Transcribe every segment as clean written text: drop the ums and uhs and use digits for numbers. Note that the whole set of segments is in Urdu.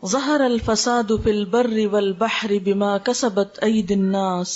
ظہر الفساد فی البر والبحر بما کسبت ایدی الناس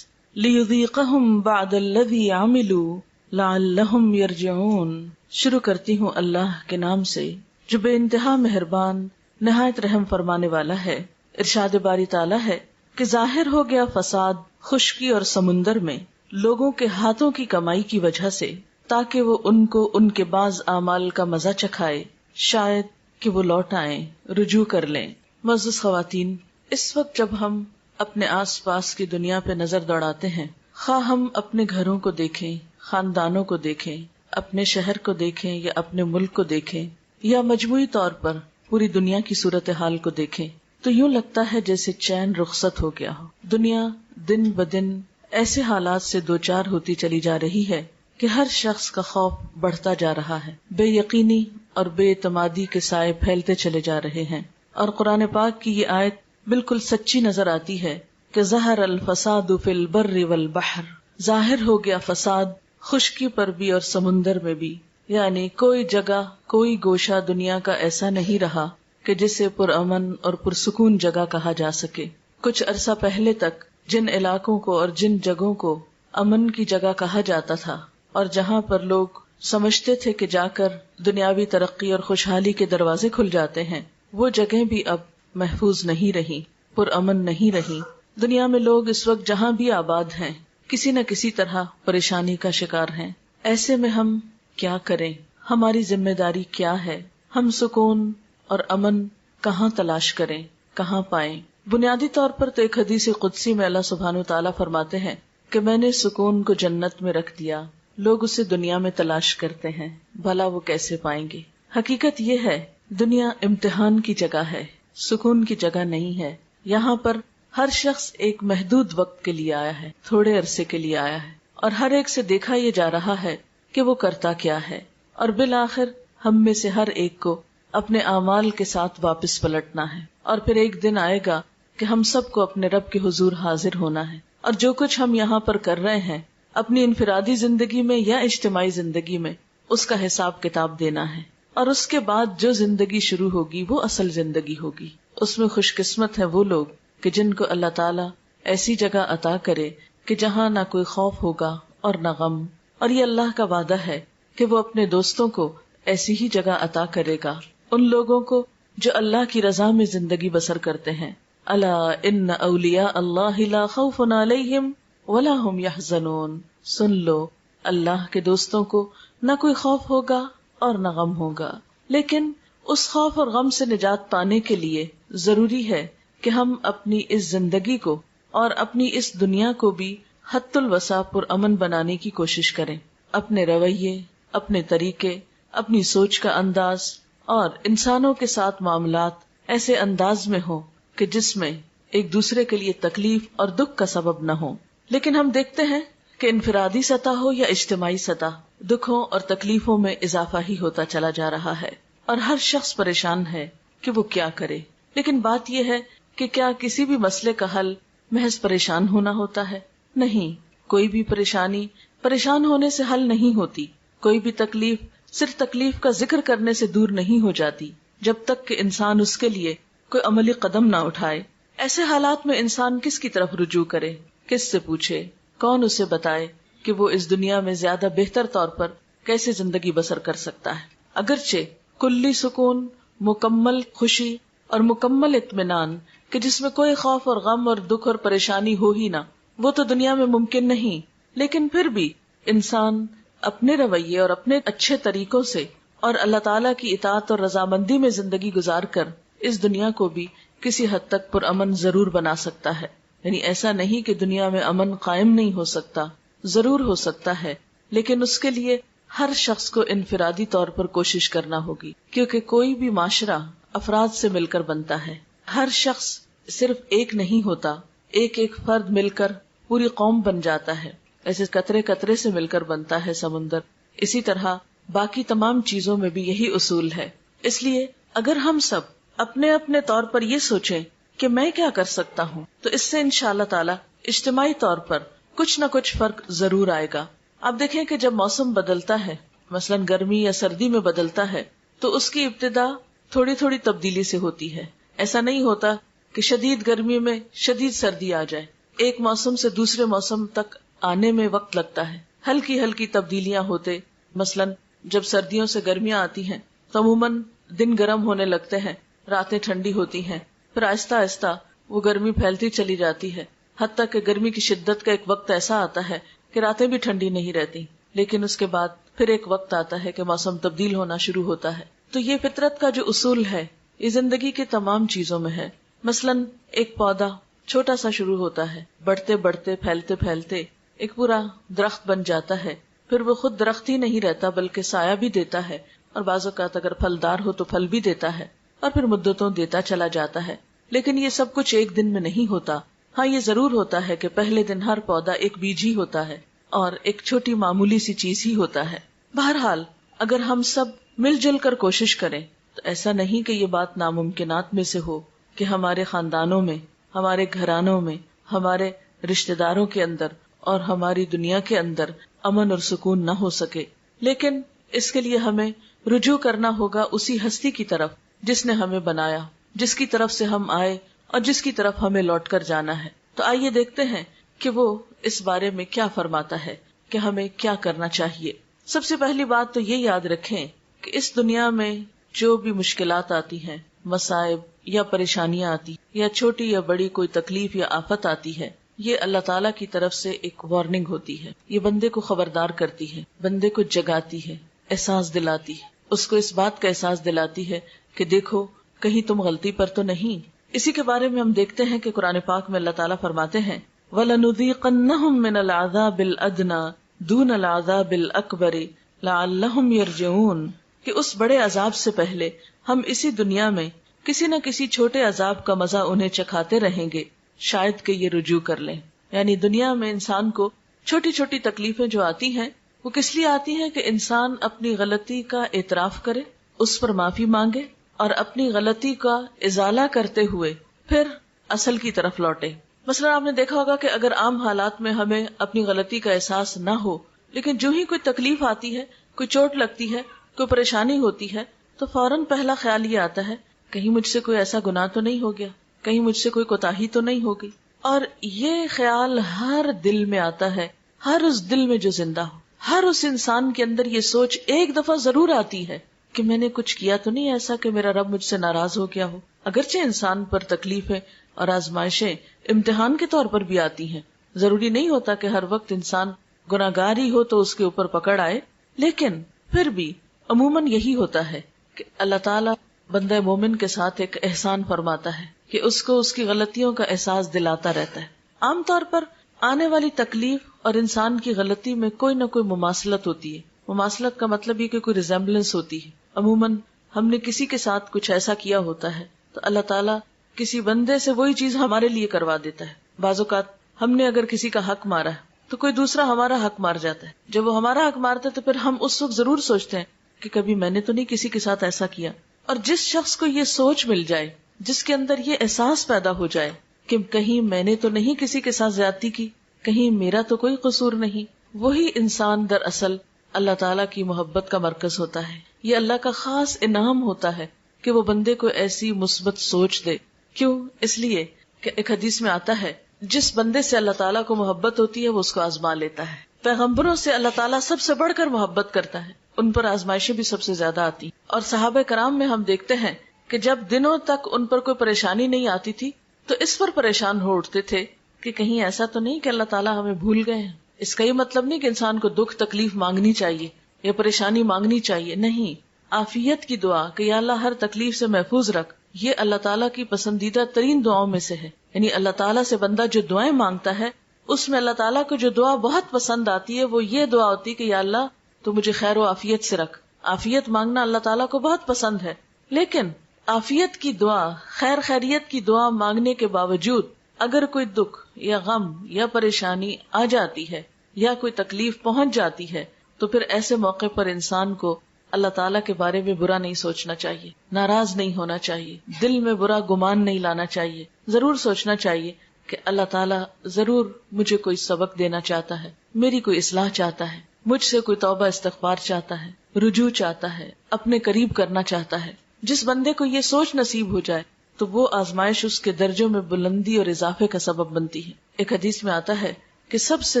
لیذیقہم بعد الذی عملوا لعلہم یرجعون۔ شروع کرتی ہوں اللہ کے نام سے جو بے انتہا مہربان نہایت رحم فرمانے والا ہے۔ ارشاد باری تعالیٰ ہے کہ ظاہر ہو گیا فساد خشکی اور سمندر میں لوگوں کے ہاتھوں کی کمائی کی وجہ سے، تاکہ وہ ان کو ان کے بعض اعمال کا مزہ چکھائے، شاید کہ وہ لوٹ آئیں، رجوع کر لیں۔ معزز خواتین، اس وقت جب ہم اپنے آس پاس کی دنیا پہ نظر دوڑاتے ہیں، خواہ ہم اپنے گھروں کو دیکھیں، خاندانوں کو دیکھیں، اپنے شہر کو دیکھیں یا اپنے ملک کو دیکھیں، یا مجموعی طور پر پوری دنیا کی صورتحال کو دیکھیں، تو یوں لگتا ہے جیسے چین رخصت ہو گیا ہو۔ دنیا دن بدن ایسے حالات سے دوچار ہوتی چلی جا رہی ہے کہ ہر شخص کا خوف بڑھتا جا رہا ہے، بے یقینی اور بے اعتمادی کے سائے پھیلتے چلے جا رہے ہیں۔ اور قرآن پاک کی یہ آیت بالکل سچی نظر آتی ہے کہ ظہر الفساد فی البر والبحر، ظاہر ہو گیا فساد خشکی پر بھی اور سمندر میں بھی، یعنی کوئی جگہ کوئی گوشہ دنیا کا ایسا نہیں رہا کہ جسے پرامن اور پرسکون جگہ کہا جا سکے۔ کچھ عرصہ پہلے تک جن علاقوں کو اور جن جگہوں کو امن کی جگہ کہا جاتا تھا اور جہاں پر لوگ سمجھتے تھے کہ جا کر دنیاوی ترقی اور خوشحالی کے دروازے کھل جاتے ہیں، وہ جگہیں بھی اب محفوظ نہیں رہی، پرامن نہیں رہی۔ دنیا میں لوگ اس وقت جہاں بھی آباد ہیں کسی نہ کسی طرح پریشانی کا شکار ہیں۔ ایسے میں ہم کیا کریں؟ ہماری ذمہ داری کیا ہے؟ ہم سکون اور امن کہاں تلاش کریں، کہاں پائیں؟ بنیادی طور پر تو ایک حدیث قدسی میں اللہ سبحانہ وتعالیٰ فرماتے ہیں کہ میں نے سکون کو جنت میں رکھ دیا، لوگ اسے دنیا میں تلاش کرتے ہیں، بھلا وہ کیسے پائیں گے؟ حقیقت یہ ہے دنیا امتحان کی جگہ ہے، سکون کی جگہ نہیں ہے۔ یہاں پر ہر شخص ایک محدود وقت کے لیے آیا ہے، تھوڑے عرصے کے لیے آیا ہے، اور ہر ایک سے دیکھا یہ جا رہا ہے کہ وہ کرتا کیا ہے، اور بالآخر ہم میں سے ہر ایک کو اپنے اعمال کے ساتھ واپس پلٹنا ہے، اور پھر ایک دن آئے گا کہ ہم سب کو اپنے رب کے حضور حاضر ہونا ہے، اور جو کچھ ہم یہاں پر کر رہے ہیں اپنی انفرادی زندگی میں یا اجتماعی زندگی میں اس کا حساب کتاب دینا ہے، اور اس کے بعد جو زندگی شروع ہوگی وہ اصل زندگی ہوگی۔ اس میں خوش قسمت ہے وہ لوگ کہ جن کو اللہ تعالیٰ ایسی جگہ عطا کرے کہ جہاں نہ کوئی خوف ہوگا اور نہ غم، اور یہ اللہ کا وعدہ ہے کہ وہ اپنے دوستوں کو ایسی ہی جگہ عطا کرے گا، ان لوگوں کو جو اللہ کی رضا میں زندگی بسر کرتے ہیں۔ الا ان اولیاء اللہ لا خوف علیہم ولا هم یحزنون، سن لو اللہ کے دوستوں کو نہ کوئی خوف ہوگا اور نہ غم ہوگا۔ لیکن اس خوف اور غم سے نجات پانے کے لیے ضروری ہے کہ ہم اپنی اس زندگی کو اور اپنی اس دنیا کو بھی حد الوسع پر امن بنانے کی کوشش کریں۔ اپنے رویے، اپنے طریقے، اپنی سوچ کا انداز اور انسانوں کے ساتھ معاملات ایسے انداز میں ہوں کہ جس میں ایک دوسرے کے لیے تکلیف اور دکھ کا سبب نہ ہو۔ لیکن ہم دیکھتے ہیں کہ انفرادی سطح ہو یا اجتماعی سطح، دکھوں اور تکلیفوں میں اضافہ ہی ہوتا چلا جا رہا ہے، اور ہر شخص پریشان ہے کہ وہ کیا کرے۔ لیکن بات یہ ہے کہ کیا کسی بھی مسئلے کا حل محض پریشان ہونا ہوتا ہے؟ نہیں، کوئی بھی پریشانی پریشان ہونے سے حل نہیں ہوتی، کوئی بھی تکلیف صرف تکلیف کا ذکر کرنے سے دور نہیں ہو جاتی جب تک کہ انسان اس کے لیے کوئی عملی قدم نہ اٹھائے۔ ایسے حالات میں انسان کس کی طرف رجوع کرے، کس سے پوچھے، کون اسے بتائے کہ وہ اس دنیا میں زیادہ بہتر طور پر کیسے زندگی بسر کر سکتا ہے؟ اگرچہ کلی سکون، مکمل خوشی اور مکمل اطمینان کہ جس میں کوئی خوف اور غم اور دکھ اور پریشانی ہو ہی نہ، وہ تو دنیا میں ممکن نہیں، لیکن پھر بھی انسان اپنے رویے اور اپنے اچھے طریقوں سے اور اللہ تعالیٰ کی اطاعت اور رضامندی میں زندگی گزار کر اس دنیا کو بھی کسی حد تک پرامن ضرور بنا سکتا ہے۔ یعنی ایسا نہیں کہ دنیا میں امن قائم نہیں ہو سکتا، ضرور ہو سکتا ہے، لیکن اس کے لیے ہر شخص کو انفرادی طور پر کوشش کرنا ہوگی، کیونکہ کوئی بھی معاشرہ افراد سے مل کر بنتا ہے، ہر شخص صرف ایک نہیں ہوتا، ایک ایک فرد مل کر پوری قوم بن جاتا ہے، ایسے قطرے قطرے سے مل کر بنتا ہے سمندر، اسی طرح باقی تمام چیزوں میں بھی یہی اصول ہے۔ اس لیے اگر ہم سب اپنے اپنے طور پر یہ سوچیں کہ میں کیا کر سکتا ہوں، تو اس سے انشاءاللہ تعالی اجتماعی طور پر کچھ نہ کچھ فرق ضرور آئے گا۔ آپ دیکھیں کہ جب موسم بدلتا ہے، مثلا گرمی یا سردی میں بدلتا ہے، تو اس کی ابتدا تھوڑی تھوڑی تبدیلی سے ہوتی ہے۔ ایسا نہیں ہوتا کہ شدید گرمی میں شدید سردی آ جائے، ایک موسم سے دوسرے موسم تک آنے میں وقت لگتا ہے، ہلکی ہلکی تبدیلیاں ہوتے. مثلا جب سردیوں سے گرمیاں آتی ہیں تو عموماً دن گرم ہونے لگتے ہیں، راتیں ٹھنڈی ہوتی ہیں، پھر آہستہ آہستہ وہ گرمی پھیلتی چلی جاتی ہے، حتیٰ کہ گرمی کی شدت کا ایک وقت ایسا آتا ہے کہ راتیں بھی ٹھنڈی نہیں رہتی. لیکن اس کے بعد پھر ایک وقت آتا ہے کہ موسم تبدیل ہونا شروع ہوتا ہے. تو یہ فطرت کا جو اصول ہے یہ زندگی کے تمام چیزوں میں ہے. مثلاً ایک پودا چھوٹا سا شروع ہوتا ہے، بڑھتے بڑھتے پھیلتے پھیلتے ایک پورا درخت بن جاتا ہے، پھر وہ خود درخت ہی نہیں رہتا بلکہ سایہ بھی دیتا ہے، اور بعض اوقات اگر پھلدار ہو تو پھل بھی دیتا ہے، اور پھر مدتوں دیتا چلا جاتا ہے. لیکن یہ سب کچھ ایک دن میں نہیں ہوتا. ہاں یہ ضرور ہوتا ہے کہ پہلے دن ہر پودا ایک بیج ہی ہوتا ہے اور ایک چھوٹی معمولی سی چیز ہی ہوتا ہے. بہرحال اگر ہم سب مل جل کر کوشش کریں تو ایسا نہیں کہ یہ بات ناممکنات میں سے ہو کہ ہمارے خاندانوں میں، ہمارے گھرانوں میں، ہمارے رشتہ داروں کے اندر اور ہماری دنیا کے اندر امن اور سکون نہ ہو سکے. لیکن اس کے لیے ہمیں رجوع کرنا ہوگا اسی ہستی کی طرف جس نے ہمیں بنایا، جس کی طرف سے ہم آئے اور جس کی طرف ہمیں لوٹ کر جانا ہے. تو آئیے دیکھتے ہیں کہ وہ اس بارے میں کیا فرماتا ہے کہ ہمیں کیا کرنا چاہیے. سب سے پہلی بات تو یہ یاد رکھیں کہ اس دنیا میں جو بھی مشکلات آتی ہیں، مصائب یا پریشانیاں آتی یا چھوٹی یا بڑی کوئی تکلیف یا آفت آتی ہے، یہ اللہ تعالیٰ کی طرف سے ایک وارننگ ہوتی ہے. یہ بندے کو خبردار کرتی ہے، بندے کو جگاتی ہے، احساس دلاتی ہے، اس کو اس بات کا احساس دلاتی ہے کہ دیکھو کہیں تم غلطی پر تو نہیں. اسی کے بارے میں ہم دیکھتے ہیں کہ قرآن پاک میں اللہ تعالیٰ فرماتے ہیں وَلَنُذِيقَنَّهُم مِّنَ الْعَذَابِ الْأَدْنَىٰ دُونَ الْعَذَابِ الْأَكْبَرِ لَعَلَّهُمْ يَرْجِعُونَ کہ اس بڑے عذاب سے پہلے ہم اسی دنیا میں کسی نہ کسی چھوٹے عذاب کا مزہ انہیں چکھاتے رہیں گے، شاید کہ یہ رجوع کر لیں. یعنی دنیا میں انسان کو چھوٹی چھوٹی تکلیفیں جو آتی ہیں وہ کس لیے آتی ہیں کہ انسان اپنی غلطی کا اعتراف کرے، اس پر معافی مانگے اور اپنی غلطی کا ازالہ کرتے ہوئے پھر اصل کی طرف لوٹے. مثلا آپ نے دیکھا ہوگا کہ اگر عام حالات میں ہمیں اپنی غلطی کا احساس نہ ہو، لیکن جو ہی کوئی تکلیف آتی ہے، کوئی چوٹ لگتی ہے، کوئی پریشانی ہوتی ہے، تو فوراً پہلا خیال یہ آتا ہے کہیں مجھ سے کوئی ایسا گناہ تو نہیں ہو گیا، کہیں مجھ سے کوئی کوتاہی تو نہیں ہوگی. اور یہ خیال ہر دل میں آتا ہے، ہر اس دل میں جو زندہ ہو، ہر اس انسان کے اندر یہ سوچ ایک دفعہ ضرور آتی ہے کہ میں نے کچھ کیا تو نہیں ایسا کہ میرا رب مجھ سے ناراض ہو گیا ہو. اگرچہ انسان پر تکلیفیں اور آزمائشیں امتحان کے طور پر بھی آتی ہیں، ضروری نہیں ہوتا کہ ہر وقت انسان گناہگار ہی ہو تو اس کے اوپر پکڑ آئے، لیکن پھر بھی عموماً یہی ہوتا ہے کہ اللہ تعالیٰ بندہ مومن کے ساتھ ایک احسان فرماتا ہے کہ اس کو اس کی غلطیوں کا احساس دلاتا رہتا ہے. عام طور پر آنے والی تکلیف اور انسان کی غلطی میں کوئی نہ کوئی مماثلت ہوتی ہے. مماثلت کا مطلب یہ کہ کوئی ریزمبلنس ہوتی ہے. عموماً ہم نے کسی کے ساتھ کچھ ایسا کیا ہوتا ہے تو اللہ تعالیٰ کسی بندے سے وہی چیز ہمارے لیے کروا دیتا ہے. بعض اوقات ہم نے اگر کسی کا حق مارا ہے تو کوئی دوسرا ہمارا حق مار جاتا ہے. جب وہ ہمارا حق مارتا ہے تو پھر ہم اس وقت ضرور سوچتے ہیں کہ کبھی میں نے تو نہیں کسی کے ساتھ ایسا کیا. اور جس شخص کو یہ سوچ مل جائے، جس کے اندر یہ احساس پیدا ہو جائے کہ کہیں میں نے تو نہیں کسی کے ساتھ زیادتی کی، کہیں میرا تو کوئی قصور نہیں، وہی انسان دراصل اللہ تعالیٰ کی محبت کا مرکز ہوتا ہے. یہ اللہ کا خاص انعام ہوتا ہے کہ وہ بندے کو ایسی مثبت سوچ دے. کیوں؟ اس لیے کہ ایک حدیث میں آتا ہے جس بندے سے اللہ تعالیٰ کو محبت ہوتی ہے وہ اس کو آزما لیتا ہے. پیغمبروں سے اللہ تعالیٰ سب سے بڑھ کر محبت کرتا ہے، ان پر آزمائشیں بھی سب سے زیادہ آتی. اور صحابہ کرام میں ہم دیکھتے ہیں کہ جب دنوں تک ان پر کوئی پریشانی نہیں آتی تھی تو اس پر پریشان ہو اٹھتے تھے کہ کہیں ایسا تو نہیں کہ اللہ تعالیٰ ہمیں بھول گئے ہیں. اس کا یہ مطلب نہیں کہ انسان کو دکھ تکلیف مانگنی چاہیے یا پریشانی مانگنی چاہیے، نہیں. عافیت کی دعا کہ یا اللہ ہر تکلیف سے محفوظ رکھ، یہ اللہ تعالیٰ کی پسندیدہ ترین دعاؤں میں سے ہے. یعنی اللہ تعالیٰ سے بندہ جو دعائیں مانگتا ہے اس میں اللہ تعالیٰ کو جو دعا بہت پسند آتی ہے وہ یہ دعا ہوتی کہ یا اللہ تو مجھے خیر و عافیت سے رکھ. عافیت مانگنا اللہ تعالیٰ کو بہت پسند ہے، لیکن عافیت کی دعا، خیر خیریت کی دعا مانگنے کے باوجود اگر کوئی دکھ یا غم یا پریشانی آ جاتی ہے یا کوئی تکلیف پہنچ جاتی ہے تو پھر ایسے موقع پر انسان کو اللہ تعالیٰ کے بارے میں برا نہیں سوچنا چاہیے، ناراض نہیں ہونا چاہیے، دل میں برا گمان نہیں لانا چاہیے. ضرور سوچنا چاہیے کہ اللہ تعالیٰ ضرور مجھے کوئی سبق دینا چاہتا ہے، میری کوئی اصلاح چاہتا ہے، مجھ سے کوئی توبہ استغفار چاہتا ہے، رجوع چاہتا ہے، اپنے قریب کرنا چاہتا ہے. جس بندے کو یہ سوچ نصیب ہو جائے تو وہ آزمائش اس کے درجوں میں بلندی اور اضافے کا سبب بنتی ہے۔ ایک حدیث میں آتا ہے کہ سب سے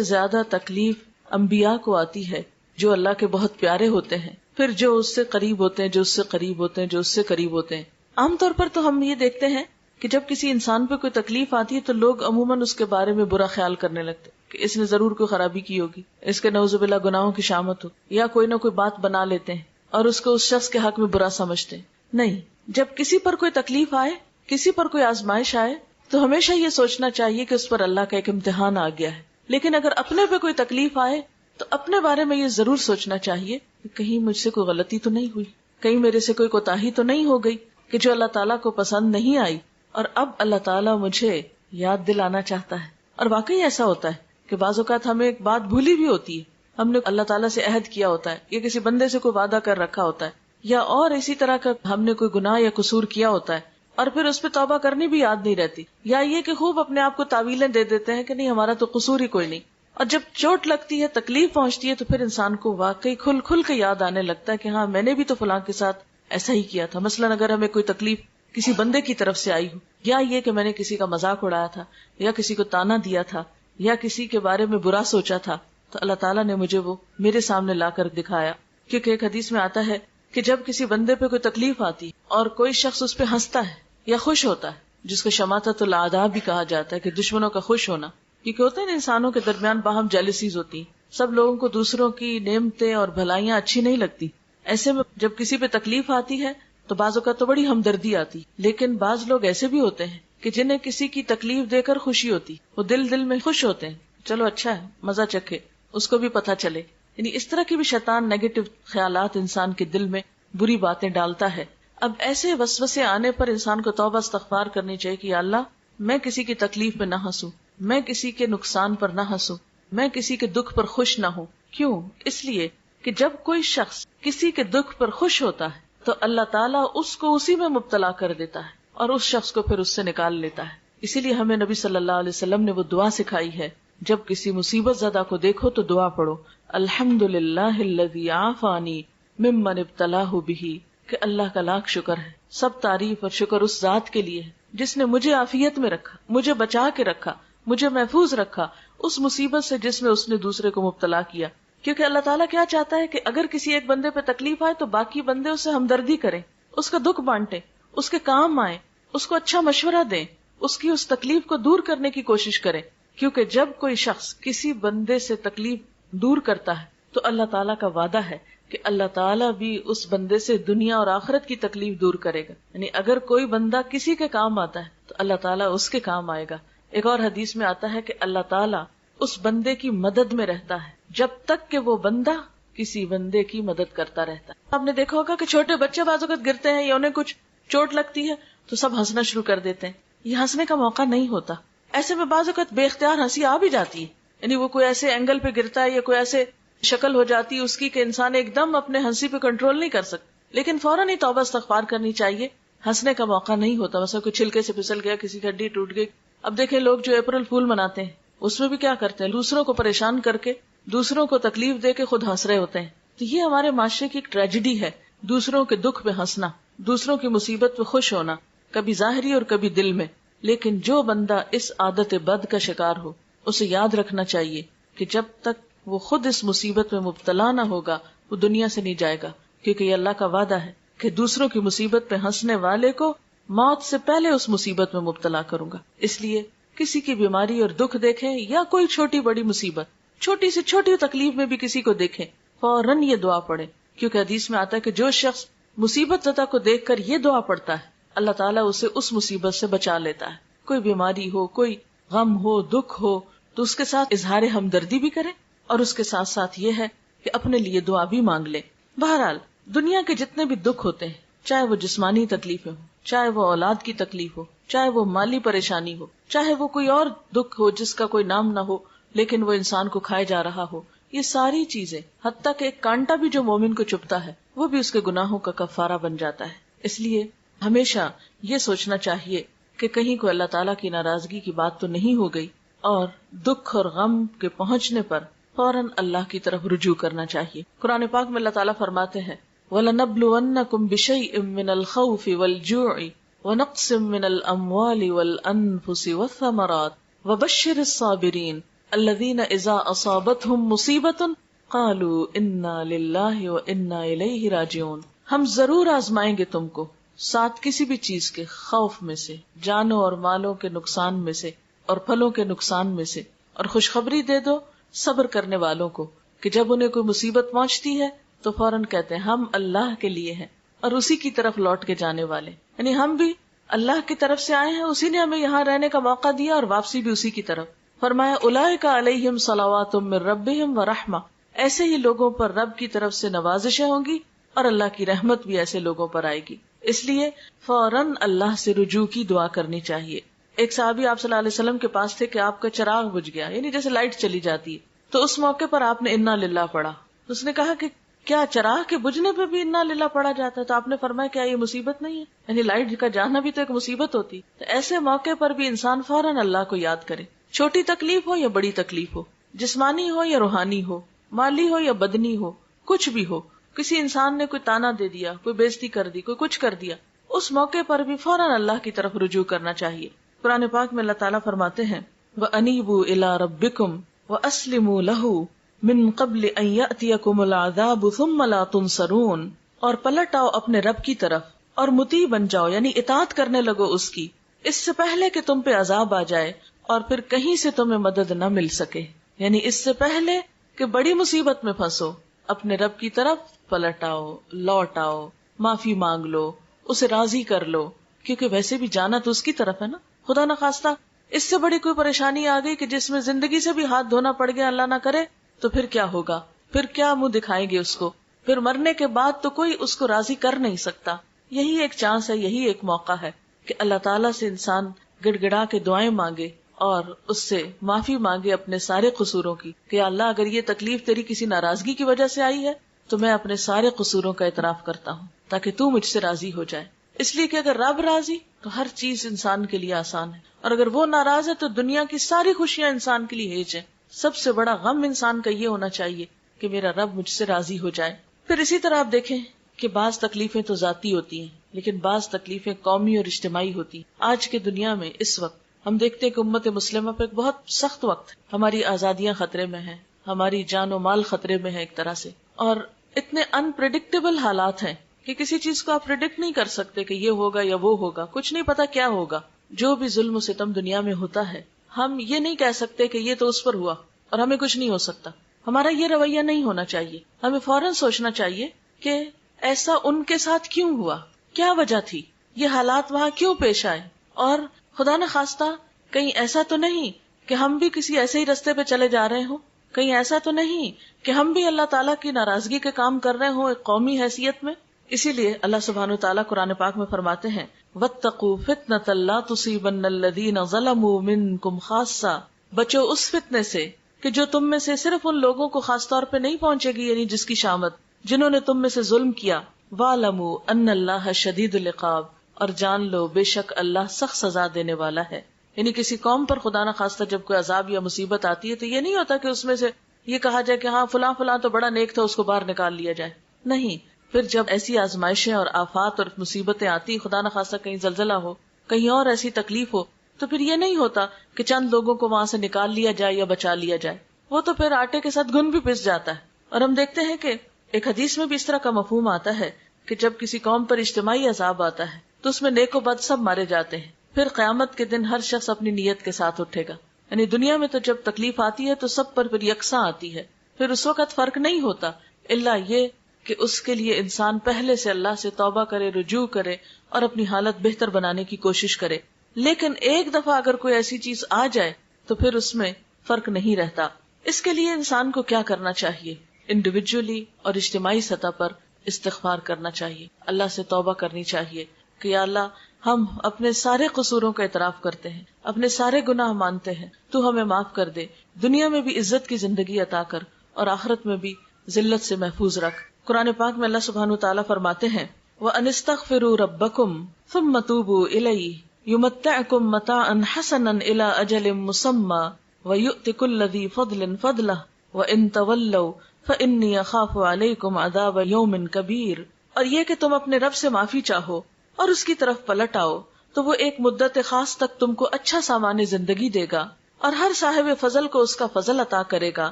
زیادہ تکلیف انبیاء کو آتی ہے جو اللہ کے بہت پیارے ہوتے ہیں، پھر جو اس سے قریب ہوتے ہیں، جو اس سے قریب ہوتے ہیں، جو اس سے قریب ہوتے ہیں۔ عام طور پر تو ہم یہ دیکھتے ہیں کہ جب کسی انسان پہ کوئی تکلیف آتی ہے تو لوگ عموماً اس کے بارے میں برا خیال کرنے لگتے کہ اس نے ضرور کوئی خرابی کی ہوگی، اس کے نعوذ باللہ گناہوں کی شامت ہو، یا کوئی نہ کوئی بات بنا لیتے ہیں اور اس کو اس شخص کے حق میں برا سمجھتے ہیں۔ نہیں، جب کسی پر کوئی تکلیف آئے، کسی پر کوئی آزمائش آئے تو ہمیشہ یہ سوچنا چاہیے کہ اس پر اللہ کا ایک امتحان آ گیا ہے۔ لیکن اگر اپنے پہ کوئی تکلیف آئے تو اپنے بارے میں یہ ضرور سوچنا چاہیے کہ کہیں مجھ سے کوئی غلطی تو نہیں ہوئی، کہیں میرے سے کوئی کوتاہی تو نہیں ہو گئی کہ جو اللہ تعالیٰ کو پسند نہیں آئی، اور اب اللہ تعالیٰ مجھے یاد دلانا چاہتا ہے۔ اور واقعی ایسا ہوتا ہے کہ بعض اوقات ہمیں ایک بات بھولی بھی ہوتی ہے، ہم نے اللہ تعالیٰ سے عہد کیا ہوتا ہے یا کسی بندے سے کوئی وعدہ کر رکھا ہوتا ہے، یا اور اسی طرح کا ہم نے کوئی گناہ یا قصور کیا ہوتا ہے اور پھر اس پہ توبہ کرنی بھی یاد نہیں رہتی، یا یہ کہ خوب اپنے آپ کو تعویلیں دے دیتے ہیں کہ نہیں ہمارا تو قصور ہی کوئی نہیں۔ اور جب چوٹ لگتی ہے، تکلیف پہنچتی ہے، تو پھر انسان کو واقعی کھل کھل کے یاد آنے لگتا ہے کہ ہاں میں نے بھی تو فلاں کے ساتھ ایسا ہی کیا تھا۔ مثلاً اگر ہمیں کوئی تکلیف کسی بندے کی طرف سے آئی ہو، یا یہ کہ میں نے کسی کا مذاق اڑایا تھا، یا کسی کو تانا دیا تھا، یا کسی کے بارے میں برا سوچا تھا، تو اللہ تعالیٰ نے مجھے وہ میرے سامنے لا کر دکھایا۔ کیونکہ ایک حدیث میں آتا ہے کہ جب کسی بندے پہ کوئی تکلیف آتی اور کوئی شخص اس پہ ہنستا ہے یا خوش ہوتا ہے، جس کو شماتت الاعداء بھی کہا جاتا ہے کہ دشمنوں کا خوش ہونا، کیونکہ ہوتے ہیں انسانوں کے درمیان باہم جیلسیز ہوتی ہیں، سب لوگوں کو دوسروں کی نعمتیں اور بھلائیاں اچھی نہیں لگتی۔ ایسے میں جب کسی پہ تکلیف آتی ہے تو بعض اوقات تو بڑی ہمدردی آتی، لیکن بعض لوگ ایسے بھی ہوتے ہیں کہ جنہیں کسی کی تکلیف دے کر خوشی ہوتی، وہ دل میں خوش ہوتے ہیں، چلو اچھا ہے، مزہ چکھے، اس کو بھی پتہ چلے۔ یعنی اس طرح کی بھی شیطان نیگیٹو خیالات انسان کے دل میں بری باتیں ڈالتا ہے۔ اب ایسے وسوسے آنے پر انسان کو توبہ استغفار کرنی چاہیے کہ یا اللہ میں کسی کی تکلیف پہ نہ ہنسوں، میں کسی کے نقصان پر نہ ہنسوں، میں کسی کے دکھ پر خوش نہ ہوں۔ کیوں؟ اس لیے کہ جب کوئی شخص کسی کے دکھ پر خوش ہوتا ہے تو اللہ تعالیٰ اس کو اسی میں مبتلا کر دیتا ہے اور اس شخص کو پھر اس سے نکال لیتا ہے۔ اسی لیے ہمیں نبی صلی اللہ علیہ وسلم نے وہ دعا سکھائی ہے، جب کسی مصیبت زدہ کو دیکھو تو دعا پڑھو، الحمدللہ الذی عافانی ممن ابتلاہ بہ، کہ اللہ کا لاکھ شکر ہے، سب تعریف اور شکر اس ذات کے لیے ہے جس نے مجھے عافیت میں رکھا، مجھے بچا کے رکھا، مجھے محفوظ رکھا اس مصیبت سے جس میں اس نے دوسرے کو مبتلا کیا۔ کیونکہ اللہ تعالیٰ کیا چاہتا ہے کہ اگر کسی ایک بندے پہ تکلیف آئے تو باقی بندے اس سے ہمدردی کریں، اس کا دکھ بانٹیں، اس کے کام آئیں، اس کو اچھا مشورہ دیں، اس کی اس تکلیف کو دور کرنے کی کوشش کریں۔ کیونکہ جب کوئی شخص کسی بندے سے تکلیف دور کرتا ہے تو اللہ تعالیٰ کا وعدہ ہے کہ اللہ تعالیٰ بھی اس بندے سے دنیا اور آخرت کی تکلیف دور کرے گا۔ یعنی اگر کوئی بندہ کسی کے کام آتا ہے تو اللہ تعالیٰ اس کے کام آئے گا۔ ایک اور حدیث میں آتا ہے کہ اللہ تعالیٰ اس بندے کی مدد میں رہتا ہے جب تک کہ وہ بندہ کسی بندے کی مدد کرتا رہتا ہے۔ آپ نے دیکھا ہوگا کہ چھوٹے بچے بعض اوقات گرتے ہیں یا انہیں کچھ چوٹ لگتی ہے تو سب ہنسنا شروع کر دیتے ہیں۔ یہ ہنسنے کا موقع نہیں ہوتا، ایسے میں بعض اوقات بے اختیار ہنسی آ بھی جاتی ہے، یعنی وہ کوئی ایسے اینگل پہ گرتا ہے یا کوئی ایسے شکل ہو جاتی ہے اس کی کہ انسان ایک دم اپنے ہنسی پہ کنٹرول نہیں کر سکتا، لیکن فوراً ہی توبہ استغفار کرنی چاہیے۔ ہنسنے کا موقع نہیں ہوتا، مثلا کوئی چھلکے سے پھسل گیا، کسی کی ہڈی ٹوٹ گئی۔ اب دیکھیں لوگ جو اپریل فول مناتے ہیں اس میں بھی کیا کرتے ہیں، دوسروں کو پریشان کر کے، دوسروں کو تکلیف دے کے خود ہنس رہے ہوتے ہیں۔ تو یہ ہمارے معاشرے کی ایک ٹریجڈی ہے، دوسروں کے دکھ پہ ہنسنا، دوسروں کی مصیبت پہ خوش ہونا، کبھی ظاہری اور کبھی دل میں۔ لیکن جو بندہ اس عادت بد کا شکار ہو اسے یاد رکھنا چاہیے کہ جب تک وہ خود اس مصیبت میں مبتلا نہ ہوگا وہ دنیا سے نہیں جائے گا، کیونکہ یہ اللہ کا وعدہ ہے کہ دوسروں کی مصیبت پہ ہنسنے والے کو موت سے پہلے اس مصیبت میں مبتلا کروں گا۔ اس لیے کسی کی بیماری اور دکھ دیکھیں یا کوئی چھوٹی بڑی مصیبت، چھوٹی سے چھوٹی تکلیف میں بھی کسی کو دیکھیں، فوراً یہ دعا پڑھیں، کیونکہ حدیث میں آتا ہے کہ جو شخص مصیبت زدہ کو دیکھ کر یہ دعا پڑھتا ہے اللہ تعالیٰ اسے اس مصیبت سے بچا لیتا ہے۔ کوئی بیماری ہو، کوئی غم ہو، دکھ ہو تو اس کے ساتھ اظہار ہمدردی بھی کریں اور اس کے ساتھ ساتھ یہ ہے کہ اپنے لیے دعا بھی مانگ لیں۔ بہرحال دنیا کے جتنے بھی دکھ ہوتے ہیں، چاہے وہ جسمانی تکلیفیں ہوں، چاہے وہ اولاد کی تکلیف ہو، چاہے وہ مالی پریشانی ہو، چاہے وہ کوئی اور دکھ ہو جس کا کوئی نام نہ ہو لیکن وہ انسان کو کھائے جا رہا ہو، یہ ساری چیزیں، حتیٰ کہ ایک کانٹا بھی جو مومن کو چبھتا ہے وہ بھی اس کے گناہوں کا کفارہ بن جاتا ہے۔ اس لیے ہمیشہ یہ سوچنا چاہیے کہ کہیں کوئی اللہ تعالیٰ کی ناراضگی کی بات تو نہیں ہو گئی، اور دکھ اور غم کے پہنچنے پر فوراً اللہ کی طرف رجوع کرنا چاہیے۔ قرآن پاک میں اللہ تعالیٰ فرماتے ہیں وَلَنَبْلُوَنَّكُمْ بِشَيْءٍ مِّنَ الْخَوْفِ وَالْجُوعِ ونقص من الاموال والانفس والثمرات وبشر الصابرين الذين اذا اصابتهم مصیبۃ قالوا انا للہ وانا الیہ راجعون. ہم ضرور آزمائیں گے تم کو ساتھ کسی بھی چیز کے، خوف میں سے، جانوں اور مالوں کے نقصان میں سے، اور پھلوں کے نقصان میں سے، اور خوشخبری دے دو صبر کرنے والوں کو کہ جب انہیں کوئی مصیبت پہنچتی ہے تو فوراً کہتے ہیں ہم اللہ کے لیے ہیں اور اسی کی طرف لوٹ کے جانے والے. یعنی ہم بھی اللہ کی طرف سے آئے ہیں، اسی نے ہمیں یہاں رہنے کا موقع دیا اور واپسی بھی اسی کی طرف. فرمایا اولئک علیہم صلوات من ربہم ورحمہ، ایسے ہی لوگوں پر رب کی طرف سے نوازشیں ہوں گی اور اللہ کی رحمت بھی ایسے لوگوں پر آئے گی. اس لیے فوراً اللہ سے رجوع کی دعا کرنی چاہیے. ایک صحابی آپ صلی اللہ علیہ وسلم کے پاس تھے کہ آپ کا چراغ بجھ گیا، یعنی جیسے لائٹ چلی جاتی ہے، تو اس موقع پر آپ نے انا للہ پڑھا. اس نے کہا کہ کیا چراغ کے بجھنے پہ بھی انا للہ پڑھا جاتا ہے؟ تو آپ نے فرمایا کیا یہ مصیبت نہیں ہے؟ یعنی لائٹ کا جانا بھی تو ایک مصیبت ہوتی. تو ایسے موقع پر بھی انسان فوراً اللہ کو یاد کرے، چھوٹی تکلیف ہو یا بڑی تکلیف ہو، جسمانی ہو یا روحانی ہو، مالی ہو یا بدنی ہو، کچھ بھی ہو. کسی انسان نے کوئی تانا دے دیا، کوئی بےزتی کر دی، کوئی کچھ کر دیا، اس موقع پر بھی فوراً اللہ کی طرف رجوع کرنا چاہیے. قرآن پاک میں اللہ تعالیٰ فرماتے ہیں وَأَنِيبُوا إِلَىٰ رَبِّكُمْ وَأَسْلِمُوا لَهُ مِن قَبْلِ أَن يَأْتِيَكُمُ الْعَذَابُ ثُمَّ لَا تُنصَرُونَ، اور پلٹ آؤ اپنے رب کی طرف اور مطیع بن جاؤ، یعنی اطاعت کرنے لگو اس کی، اس سے پہلے کہ تم پہ عذاب آ جائے اور پھر کہیں سے تمہیں مدد نہ مل سکے. یعنی اس سے پہلے کہ بڑی مصیبت میں پھنسو اپنے رب کی طرف پلٹ آؤ، لوٹ آؤ، معافی مانگ لو، اسے راضی کر لو، کیونکہ ویسے بھی جانا تو اس کی طرف ہے نا. خدا نہ خواستہ اس سے بڑی کوئی پریشانی آ گئی کہ جس میں زندگی سے بھی ہاتھ دھونا پڑ گیا، اللہ نہ کرے، تو پھر کیا ہوگا؟ پھر کیا منہ دکھائیں گے اس کو؟ پھر مرنے کے بعد تو کوئی اس کو راضی کر نہیں سکتا. یہی ایک چانس ہے، یہی ایک موقع ہے کہ اللہ تعالیٰ سے انسان گڑ گڑا کے دعائیں مانگے اور اس سے معافی مانگے اپنے سارے قصوروں کی کہ اللہ اگر یہ تکلیف تیری کسی ناراضگی کی وجہ سے آئی ہے تو میں اپنے سارے قصوروں کا اعتراف کرتا ہوں تاکہ تو مجھ سے راضی ہو جائے. اس لیے کہ اگر رب راضی تو ہر چیز انسان کے لیے آسان ہے، اور اگر وہ ناراض ہے تو دنیا کی ساری خوشیاں انسان کے لیے ہیج ہیں. سب سے بڑا غم انسان کا یہ ہونا چاہیے کہ میرا رب مجھ سے راضی ہو جائے. پھر اسی طرح آپ دیکھیں کہ بعض تکلیفیں تو ذاتی ہوتی ہیں لیکن بعض تکلیفیں قومی اور اجتماعی ہوتی ہیں. آج کے دنیا میں اس وقت ہم دیکھتے ہیں کہ امت مسلمہ پہ ایک بہت سخت وقت ہے. ہماری آزادیاں خطرے میں ہیں، ہماری جان و مال خطرے میں ہے ایک طرح سے، اور اتنے انپریڈکٹیبل حالات ہیں کہ کسی چیز کو آپ پریڈکٹ نہیں کر سکتے کہ یہ ہوگا یا وہ ہوگا، کچھ نہیں پتا کیا ہوگا. جو بھی ظلم و ستم دنیا میں ہوتا ہے ہم یہ نہیں کہہ سکتے کہ یہ تو اس پر ہوا اور ہمیں کچھ نہیں ہو سکتا. ہمارا یہ رویہ نہیں ہونا چاہیے. ہمیں فوراً سوچنا چاہیے کہ ایسا ان کے ساتھ کیوں ہوا، کیا وجہ تھی، یہ حالات وہاں کیوں پیش آئے، اور خدا نہ خواستہ کہیں ایسا تو نہیں کہ ہم بھی کسی ایسے ہی رستے پہ چلے جا رہے ہوں، کہیں ایسا تو نہیں کہ ہم بھی اللہ تعالیٰ کی ناراضگی کے کام کر رہے ہوں ایک قومی حیثیت میں. اسی لیے اللہ سبحانہ وتعالیٰ قرآن پاک میں فرماتے ہیں وَاتَّقُوا فِتْنَةً لَا تُصِيبَنَّ الَّذِينَ ظَلَمُوا مِنْكُمْ خَاصَّةً، بچو اس فتنے سے کہ جو تم میں سے صرف ان لوگوں کو خاص طور پہ نہیں پہنچے گی، یعنی جس کی شامت جنہوں نے تم میں سے ظلم کیا. وَاعْلَمُوا أَنَّ اللَّهَ شَدِيدُ الْعِقَابِ، اور جان لو بے شک اللہ سخت سزا دینے والا ہے. یعنی کسی قوم پر خدا نہ خواستہ جب کوئی عذاب یا مصیبت آتی ہے تو یہ نہیں ہوتا کہ اس میں سے یہ کہا جائے کہ ہاں فلاں فلاں تو بڑا نیک تھا اس کو باہر نکال لیا جائے. نہیں، پھر جب ایسی آزمائشیں اور آفات اور مصیبتیں آتی، خدا نہ خواستہ کہیں زلزلہ ہو، کہیں اور ایسی تکلیف ہو، تو پھر یہ نہیں ہوتا کہ چند لوگوں کو وہاں سے نکال لیا جائے یا بچا لیا جائے. وہ تو پھر آٹے کے ساتھ گن بھی پس جاتا ہے. اور ہم دیکھتے ہیں کہ ایک حدیث میں بھی اس طرح کا مفہوم آتا ہے کہ جب کسی قوم پر اجتماعی عذاب آتا ہے تو اس میں نیک و بد سب مارے جاتے ہیں. پھر قیامت کے دن ہر شخص اپنی نیت کے ساتھ اٹھے گا. یعنی دنیا میں تو جب تکلیف آتی ہے تو سب پر پھر یکساں آتی ہے، پھر اس وقت فرق نہیں ہوتا الا یہ کہ اس کے لیے انسان پہلے سے اللہ سے توبہ کرے، رجوع کرے اور اپنی حالت بہتر بنانے کی کوشش کرے. لیکن ایک دفعہ اگر کوئی ایسی چیز آ جائے تو پھر اس میں فرق نہیں رہتا. اس کے لیے انسان کو کیا کرنا چاہیے؟ انڈیویجولی اور اجتماعی سطح پر استغفار کرنا چاہیے، اللہ سے توبہ کرنی چاہیے کہ یا اللہ ہم اپنے سارے قصوروں کا اعتراف کرتے ہیں، اپنے سارے گناہ مانتے ہیں، تو ہمیں معاف کر دے، دنیا میں بھی عزت کی زندگی عطا کر اور آخرت میں بھی ذلت سے محفوظ رکھ. قرآن پاک میں اللہ سبحانہ وتعالیٰ فرماتے ہیں وَأَنِ اسْتَغْفِرُوا رَبَّكُمْ ثُمَّ تُوبُوا إِلَيْهِ يُمَتِّعْكُمْ مَتَاعًا حَسَنًا إِلَىٰ أَجَلٍ مُّسَمًّى وَيُؤْتِ كُلَّ ذِي فَضْلٍ فَضْلَهُ وَإِن تَوَلَّوْا فَإِنِّي أَخَافُ عَلَيْكُمْ عَذَابَ يَوْمٍ كَبِيرٍ. اور یہ کہ تم اپنے رب سے معافی چاہو اور اس کی طرف پلٹ آؤ تو وہ ایک مدت خاص تک تم کو اچھا سامان زندگی دے گا اور ہر صاحب فضل کو اس کا فضل عطا کرے گا،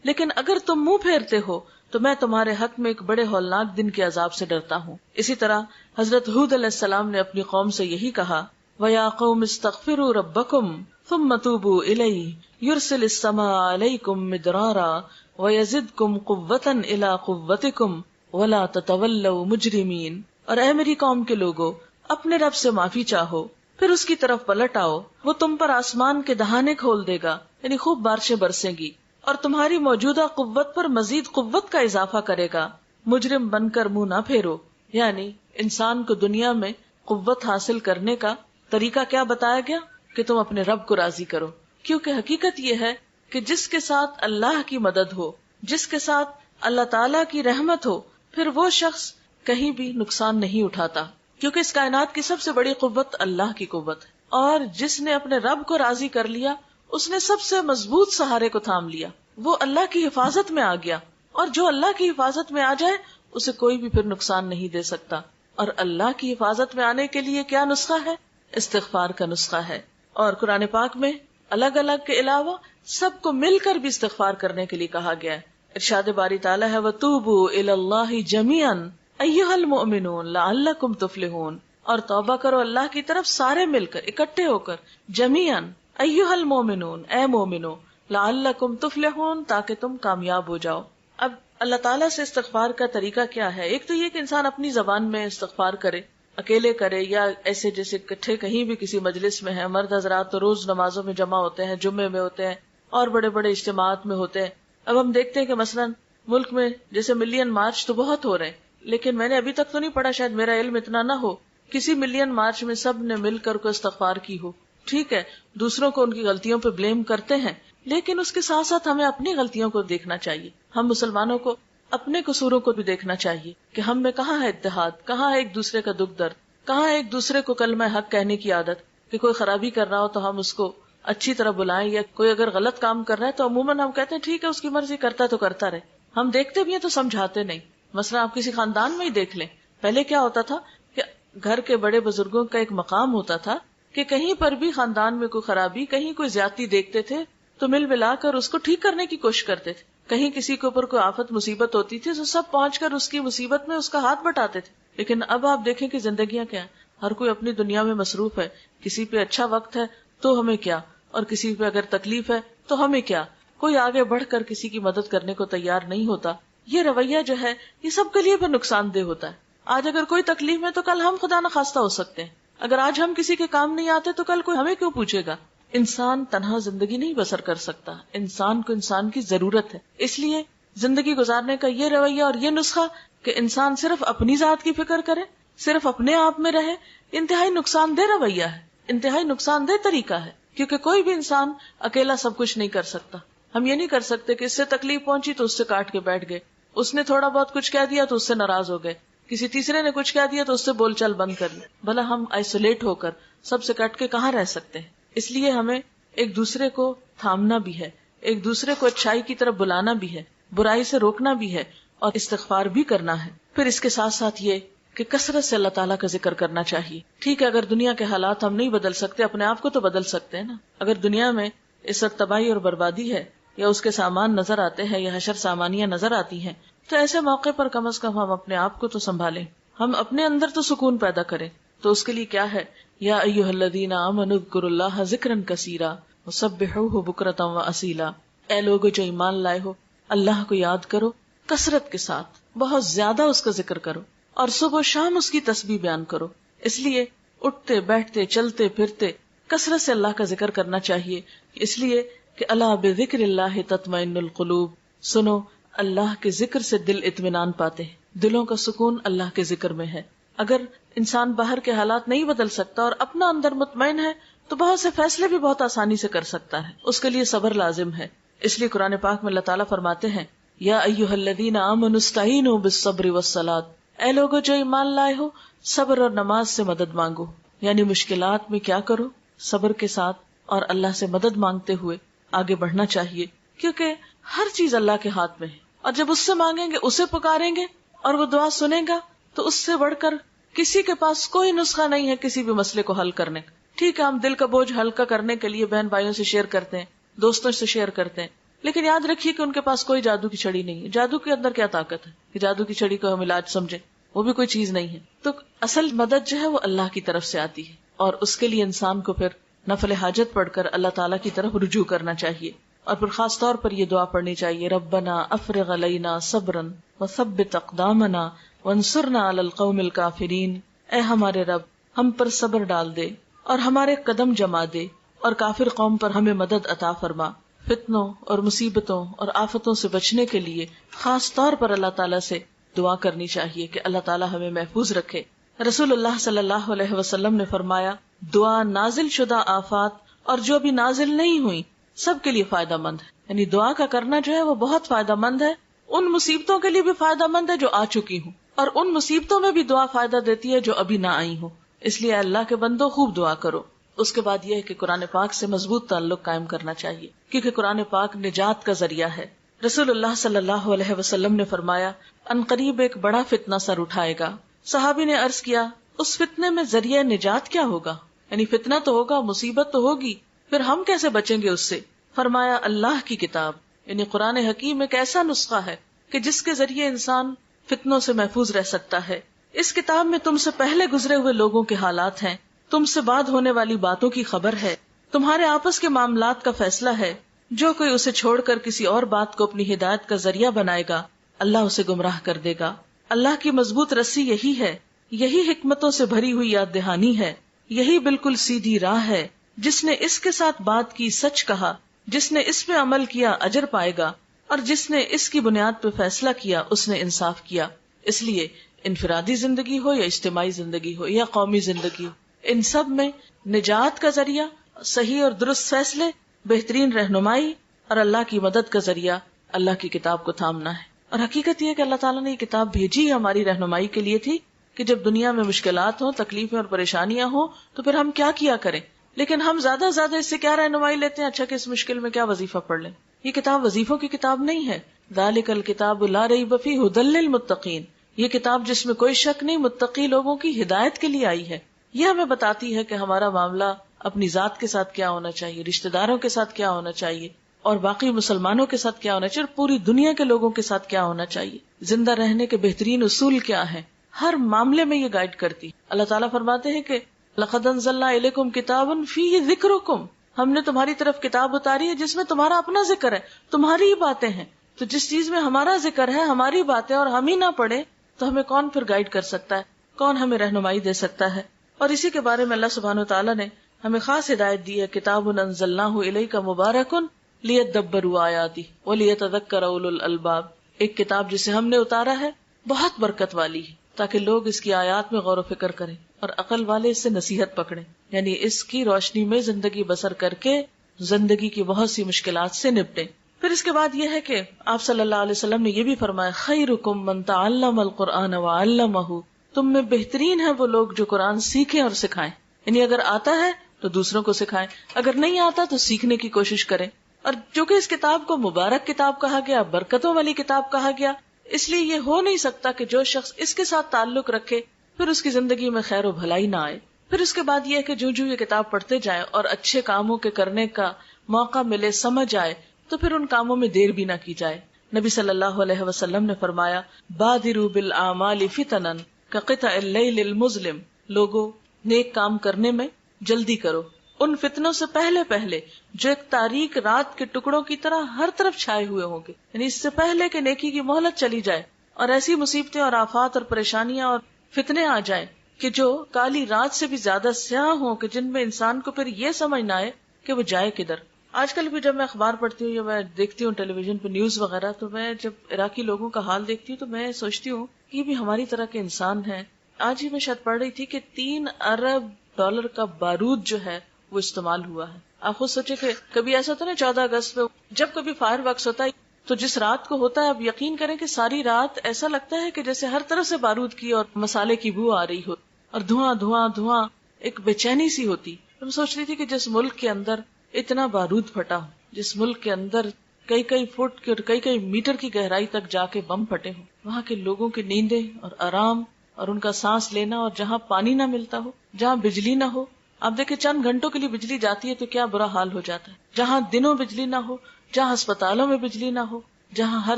لیکن اگر تم منہ پھیرتے ہو تو میں تمہارے حق میں ایک بڑے ہولناک دن کے عذاب سے ڈرتا ہوں۔ اسی طرح حضرت ہود علیہ السلام نے اپنی قوم سے یہی کہا، وَيَا قَوْمِ اسْتَغْفِرُوا رَبَّكُمْ ثُمَّ تُوبُوا إِلَيْهِ يُرْسِلِ السَّمَاءَ عَلَيْكُمْ مِدْرَارًا وَيَزِدْكُمْ قُوَّةً إِلَىٰ قُوَّتِكُمْ وَلَا تَتَوَلَّوْا مُجْرِمِينَ۔ اور اے میری قوم کے لوگو، اپنے رب سے معافی چاہو، پھر اس کی طرف پلٹ آؤ، وہ تم پر آسمان کے دہانے کھول دے گا، یعنی خوب بارشیں برسیں گی، اور تمہاری موجودہ قوت پر مزید قوت کا اضافہ کرے گا۔ مجرم بن کر منہ نہ پھیرو، یعنی انسان کو دنیا میں قوت حاصل کرنے کا طریقہ کیا بتایا گیا کہ تم اپنے رب کو راضی کرو، کیونکہ حقیقت یہ ہے کہ جس کے ساتھ اللہ کی مدد ہو، جس کے ساتھ اللہ تعالیٰ کی رحمت ہو، پھر وہ شخص کہیں بھی نقصان نہیں اٹھاتا، کیونکہ اس کائنات کی سب سے بڑی قوت اللہ کی قوت ہے، اور جس نے اپنے رب کو راضی کر لیا اس نے سب سے مضبوط سہارے کو تھام لیا، وہ اللہ کی حفاظت میں آ گیا، اور جو اللہ کی حفاظت میں آ جائے اسے کوئی بھی پھر نقصان نہیں دے سکتا۔ اور اللہ کی حفاظت میں آنے کے لیے کیا نسخہ ہے؟ استغفار کا نسخہ ہے، اور قرآن پاک میں الگ الگ کے علاوہ سب کو مل کر بھی استغفار کرنے کے لیے کہا گیا ہے۔ ارشاد باری تعالیٰ ہے، وَتُوبُوا إِلَى اللَّهِ جَمِيعًا أَيُّهَا الْمُؤْمِنُونَ لَعَلَّكُمْ تُفْلِحُونَ، اور توبہ کرو اللہ کی طرف سارے مل کر، اکٹھے ہو کر، جمیعاً، ایھا المؤمنون، اے مومنو، لعلکم تفلحون، تاکہ تم کامیاب ہو جاؤ۔ اب اللہ تعالیٰ سے استغفار کا طریقہ کیا ہے؟ ایک تو یہ کہ انسان اپنی زبان میں استغفار کرے، اکیلے کرے یا ایسے جیسے اکٹھے کہیں بھی کسی مجلس میں ہے، مرد حضرات تو روز نمازوں میں جمع ہوتے ہیں، جمعے میں ہوتے ہیں اور بڑے بڑے اجتماعات میں ہوتے ہیں۔ اب ہم دیکھتے ہیں کہ مثلاً ملک میں جیسے ملین مارچ تو بہت ہو رہے ہیں، لیکن میں نے ابھی تک تو نہیں پڑھا، شاید میرا علم اتنا نہ ہو، کسی ملین مارچ میں سب نے مل کر کو استغفار کی ہو۔ ٹھیک ہے، دوسروں کو ان کی غلطیوں پہ بلیم کرتے ہیں، لیکن اس کے ساتھ ساتھ ہمیں اپنی غلطیوں کو دیکھنا چاہیے۔ ہم مسلمانوں کو اپنے قصوروں کو بھی دیکھنا چاہیے کہ ہم میں کہاں ہے اتحاد، کہاں ہے ایک دوسرے کا دکھ درد، کہاں ہے ایک دوسرے کو کلمہ حق کہنے کی عادت، کہ کوئی خرابی کر رہا ہو تو ہم اس کو اچھی طرح بلائیں، یا کوئی اگر غلط کام کر رہا ہے تو عموماً ہم کہتے ہیں ٹھیک ہے اس کی مرضی، کرتا تو کرتا رہے، ہم دیکھتے بھی ہیں تو سمجھاتے نہیں۔ مثلا آپ کسی خاندان میں ہی دیکھ لیں، پہلے کیا ہوتا تھا کہ گھر کے بڑے بزرگوں کا ایک مقام ہوتا تھا کہ کہیں پر بھی خاندان میں کوئی خرابی، کہیں کوئی زیادتی دیکھتے تھے تو مل ملا کر اس کو ٹھیک کرنے کی کوشش کرتے تھے۔ کہیں کسی کے اوپر کوئی آفت مصیبت ہوتی تھی تو سب پہنچ کر اس کی مصیبت میں اس کا ہاتھ بٹاتے تھے۔ لیکن اب آپ دیکھیں کہ زندگیاں کیا ہیں، ہر کوئی اپنی دنیا میں مصروف ہے، کسی پہ اچھا وقت ہے تو ہمیں کیا، اور کسی پہ اگر تکلیف ہے تو ہمیں کیا، کوئی آگے بڑھ کر کسی کی مدد کرنے کو تیار نہیں ہوتا۔ یہ رویہ جو ہے یہ سب کے لیے پھر نقصان دہ ہوتا ہے۔ آج اگر کوئی تکلیف میں تو کل ہم خدا نخواستہ ہو سکتے ہیں، اگر آج ہم کسی کے کام نہیں آتے تو کل کوئی ہمیں کیوں پوچھے گا۔ انسان تنہا زندگی نہیں بسر کر سکتا، انسان کو انسان کی ضرورت ہے۔ اس لیے زندگی گزارنے کا یہ رویہ اور یہ نسخہ کہ انسان صرف اپنی ذات کی فکر کرے، صرف اپنے آپ میں رہے، انتہائی نقصان دہ رویہ ہے، انتہائی نقصان دہ طریقہ ہے، کیونکہ کوئی بھی انسان اکیلا سب کچھ نہیں کر سکتا۔ ہم یہ نہیں کر سکتے کہ اس سے تکلیف پہنچی تو اس سے کاٹ کے بیٹھ گئے، اس نے تھوڑا بہت کچھ کہہ دیا تو اس سے ناراض ہو گئے، کسی تیسرے نے کچھ کہہ دیا تو اس سے بول چال بند کر لی۔ بھلا ہم آئسولیٹ ہو کر سب سے کٹ کے کہاں رہ سکتے ہیں؟ اس لیے ہمیں ایک دوسرے کو تھامنا بھی ہے، ایک دوسرے کو اچھائی کی طرف بلانا بھی ہے، برائی سے روکنا بھی ہے، اور استغفار بھی کرنا ہے۔ پھر اس کے ساتھ ساتھ یہ کہ کثرت سے اللہ تعالیٰ کا ذکر کرنا چاہیے۔ ٹھیک ہے، اگر دنیا کے حالات ہم نہیں بدل سکتے، اپنے آپ کو تو بدل سکتے ہیں نا۔ اگر دنیا میں اس وقت تباہی اور بربادی ہے، یا اس کے سامان نظر آتے ہیں، یا حشر سامانیاں نظر آتی ہیں، تو ایسے موقع پر کم از کم ہم اپنے آپ کو تو سنبھالیں، ہم اپنے اندر تو سکون پیدا کریں۔ تو اس کے لیے کیا ہے؟ یا ایھا الذین آمنوا اذکروا اللہ ذکرا کثیرا وسبحوہ بکرۃ واسیلا، اے لوگو جو ایمان لائے ہو، اللہ کو یاد کرو کثرت کے ساتھ، بہت زیادہ اس کا ذکر کرو، اور صبح و شام اس کی تسبیح بیان کرو۔ اس لیے اٹھتے بیٹھتے چلتے پھرتے کثرت سے اللہ کا ذکر کرنا چاہیے، اس لیے کہ الا بذکر اللہ تطمئن القلوب، سنو اللہ کے ذکر سے دل اطمینان پاتے ہیں، دلوں کا سکون اللہ کے ذکر میں ہے۔ اگر انسان باہر کے حالات نہیں بدل سکتا اور اپنا اندر مطمئن ہے تو بہت سے فیصلے بھی بہت آسانی سے کر سکتا ہے، اس کے لیے صبر لازم ہے۔ اس لیے قرآن پاک میں اللہ تعالیٰ فرماتے ہیں، یا ایھا الذین آمنوا استعینوا بالصبر والصلاۃ، اے لوگو جو ایمان لائے ہو صبر اور نماز سے مدد مانگو، یعنی مشکلات میں کیا کرو، صبر کے ساتھ اور اللہ سے مدد مانگتے ہوئے آگے بڑھنا چاہیے، کیونکہ ہر چیز اللہ کے ہاتھ میں ہے، اور جب اس سے مانگیں گے، اسے پکاریں گے اور وہ دعا سنے گا تو اس سے بڑھ کر کسی کے پاس کوئی نسخہ نہیں ہے کسی بھی مسئلے کو حل کرنے کا. ٹھیک ہے ہم دل کا بوجھ ہلکا کرنے کے لیے بہن بھائیوں سے شیئر کرتے ہیں, دوستوں سے شیئر کرتے ہیں, لیکن یاد رکھیے کہ ان کے پاس کوئی جادو کی چھڑی نہیں ہے. جادو کے اندر کیا طاقت ہے کہ جادو کی چھڑی کو ہم علاج سمجھے؟ وہ بھی کوئی چیز نہیں ہے. تو اصل مدد جو ہے وہ اللہ کی طرف سے آتی ہے, اور اس کے لیے انسان کو پھر نفل حاجت پڑھ کر اللہ تعالیٰ کی طرف رجوع کرنا چاہیے. اور پھر خاص طور پر یہ دعا پڑھنی چاہیے, ربنا افرغ علینا صبرا وثبت اقدامنا وانصرنا علی القوم الکافرین. اے ہمارے رب, ہم پر صبر ڈال دے اور ہمارے قدم جما دے, اور کافر قوم پر ہمیں مدد عطا فرما. فتنوں اور مصیبتوں اور آفتوں سے بچنے کے لیے خاص طور پر اللہ تعالیٰ سے دعا کرنی چاہیے کہ اللہ تعالیٰ ہمیں محفوظ رکھے. رسول اللہ صلی اللہ علیہ وسلم نے فرمایا, دعا نازل شدہ آفات اور جو ابھی نازل نہیں ہوئی سب کے لیے فائدہ مند ہے. یعنی دعا کا کرنا جو ہے وہ بہت فائدہ مند ہے. ان مصیبتوں کے لیے بھی فائدہ مند ہے جو آ چکی ہوں, اور ان مصیبتوں میں بھی دعا فائدہ دیتی ہے جو ابھی نہ آئی ہوں. اس لیے اللہ کے بندو خوب دعا کرو. اس کے بعد یہ ہے کہ قرآن پاک سے مضبوط تعلق قائم کرنا چاہیے, کیونکہ قرآن پاک نجات کا ذریعہ ہے. رسول اللہ صلی اللہ علیہ وسلم نے فرمایا, عنقریب ایک بڑا فتنہ سر اٹھائے گا. صحابی نے عرض کیا, اس فتنے میں ذریعہ نجات کیا ہوگا؟ یعنی فتنہ تو ہوگا, مصیبت تو ہوگی, پھر ہم کیسے بچیں گے اس سے؟ فرمایا, اللہ کی کتاب یعنی قرآن حکیم ایک ایسا نسخہ ہے کہ جس کے ذریعے انسان فتنوں سے محفوظ رہ سکتا ہے. اس کتاب میں تم سے پہلے گزرے ہوئے لوگوں کے حالات ہیں, تم سے بعد ہونے والی باتوں کی خبر ہے, تمہارے آپس کے معاملات کا فیصلہ ہے. جو کوئی اسے چھوڑ کر کسی اور بات کو اپنی ہدایت کا ذریعہ بنائے گا, اللہ اسے گمراہ کر دے گا. اللہ کی مضبوط رسی یہی ہے, یہی حکمتوں سے بھری ہوئی یاد دہانی ہے, یہی بالکل سیدھی راہ ہے. جس نے اس کے ساتھ بات کی سچ کہا, جس نے اس پہ عمل کیا اجر پائے گا, اور جس نے اس کی بنیاد پہ فیصلہ کیا اس نے انصاف کیا. اس لیے انفرادی زندگی ہو یا اجتماعی زندگی ہو یا قومی زندگی ہو, ان سب میں نجات کا ذریعہ صحیح اور درست فیصلے, بہترین رہنمائی اور اللہ کی مدد کا ذریعہ اللہ کی کتاب کو تھامنا ہے. اور حقیقت یہ کہ اللہ تعالیٰ نے یہ کتاب بھیجی ہماری رہنمائی کے لیے تھی کہ جب دنیا میں مشکلات ہوں, تکلیفیں اور پریشانیاں ہوں تو پھر ہم کیا کریں. لیکن ہم زیادہ سے زیادہ اس سے کیا رہنمائی لیتے ہیں, اچھا کہ اس مشکل میں کیا وظیفہ پڑھ لیں. یہ کتاب وظیفوں کی کتاب نہیں ہے. ذالک الکتاب لا ریب فیہ ھدی للمتقین, یہ کتاب جس میں کوئی شک نہیں متقی لوگوں کی ہدایت کے لیے آئی ہے. یہ ہمیں بتاتی ہے کہ ہمارا معاملہ اپنی ذات کے ساتھ کیا ہونا چاہیے, رشتہ داروں کے ساتھ کیا ہونا چاہیے, اور باقی مسلمانوں کے ساتھ کیا ہونا چاہیے, اور پوری دنیا کے لوگوں کے ساتھ کیا ہونا چاہیے. زندہ رہنے کے بہترین اصول کیا ہیں, ہر معاملے میں یہ گائیڈ کرتی. اللہ تعالیٰ فرماتے ہیں کہ لقد انزلنا الیکم کتابا فیہ ذکرکم, ہم نے تمہاری طرف کتاب اتاری ہے جس میں تمہارا اپنا ذکر ہے, تمہاری ہی باتیں ہیں. تو جس چیز میں ہمارا ذکر ہے, ہماری باتیں, اور ہم ہی نہ پڑھیں تو ہمیں کون پھر گائیڈ کر سکتا ہے, کون ہمیں رہنمائی دے سکتا ہے. اور اسی کے بارے میں اللہ سبحانہ وتعالیٰ نے ہمیں خاص ہدایت دی ہے, کتاب انزلناہ الیک مبارک لیدبروا آیاتہ ولیتذکر اولو الالباب, ایک کتاب جسے ہم نے اتارا ہے بہت برکت والی ہے تاکہ لوگ اس کی آیات میں غور و فکر کریں اور عقل والے اس سے نصیحت پکڑیں. یعنی اس کی روشنی میں زندگی بسر کر کے زندگی کی بہت سی مشکلات سے نپٹیں. پھر اس کے بعد یہ ہے کہ آپ صلی اللہ علیہ وسلم نے یہ بھی فرمایا, خیرکم من تعلم القرآن وعلمہ, تم میں بہترین ہے وہ لوگ جو قرآن سیکھیں اور سکھائیں. یعنی اگر آتا ہے تو دوسروں کو سکھائیں, اگر نہیں آتا تو سیکھنے کی کوشش کریں. اور چونکہ اس کتاب کو مبارک کتاب کہا گیا, برکتوں والی کتاب کہا گیا, اس لیے یہ ہو نہیں سکتا کہ جو شخص اس کے ساتھ تعلق رکھے پھر اس کی زندگی میں خیر و بھلائی نہ آئے. پھر اس کے بعد یہ ہے کہ جو یہ کتاب پڑھتے جائیں اور اچھے کاموں کے کرنے کا موقع ملے, سمجھ آئے, تو پھر ان کاموں میں دیر بھی نہ کی جائے. نبی صلی اللہ علیہ وسلم نے فرمایا, بادروا بالاعمال فتنا کقطع اللیل المظلم, لوگوں نیک کام کرنے میں جلدی کرو ان فتنوں سے پہلے جو ایک تاریک رات کے ٹکڑوں کی طرح ہر طرف چھائے ہوئے ہوں گے. یعنی اس سے پہلے کہ نیکی کی مہلت چلی جائے اور ایسی مصیبتیں اور آفات اور پریشانیاں اور فتنے آ جائیں کہ جو کالی رات سے بھی زیادہ سیاہ ہوں, کہ جن میں انسان کو پھر یہ سمجھ نہ آئے کہ وہ جائے کدھر. آج کل بھی جب میں اخبار پڑھتی ہوں یا میں دیکھتی ہوں ٹیلی ویژن پہ نیوز وغیرہ, تو میں جب عراقی لوگوں کا حال دیکھتی ہوں تو میں سوچتی ہوں کہ یہ بھی ہماری طرح کے انسان ہیں. آج ہی میں شاید پڑھ رہی تھی کہ 3 ارب ڈالر کا بارود جو ہے وہ استعمال ہوا ہے. آپ خود سوچے کہ کبھی ایسا ہوتا ہے نا 14 اگست پہ جب کبھی فائر ورکس ہوتا ہے, تو جس رات کو ہوتا ہے اب یقین کریں کہ ساری رات ایسا لگتا ہے کہ جیسے ہر طرف سے بارود کی اور مسالے کی بو آ رہی ہو اور دھواں دھواں دھواں, ایک بے چینی سی ہوتی. میں سوچ رہی تھی کہ جس ملک کے اندر اتنا بارود پھٹا ہو, جس ملک کے اندر کئی فٹ اور کئی میٹر کی گہرائی تک جا کے بم پھٹے ہوں, وہاں کے لوگوں کی نیندیں اور آرام اور ان کا سانس لینا، اور جہاں پانی نہ ملتا ہو، جہاں بجلی نہ ہو. آپ دیکھیں چند گھنٹوں کے لیے بجلی جاتی ہے تو کیا برا حال ہو جاتا ہے. جہاں دنوں بجلی نہ ہو، جہاں ہسپتالوں میں بجلی نہ ہو، جہاں ہر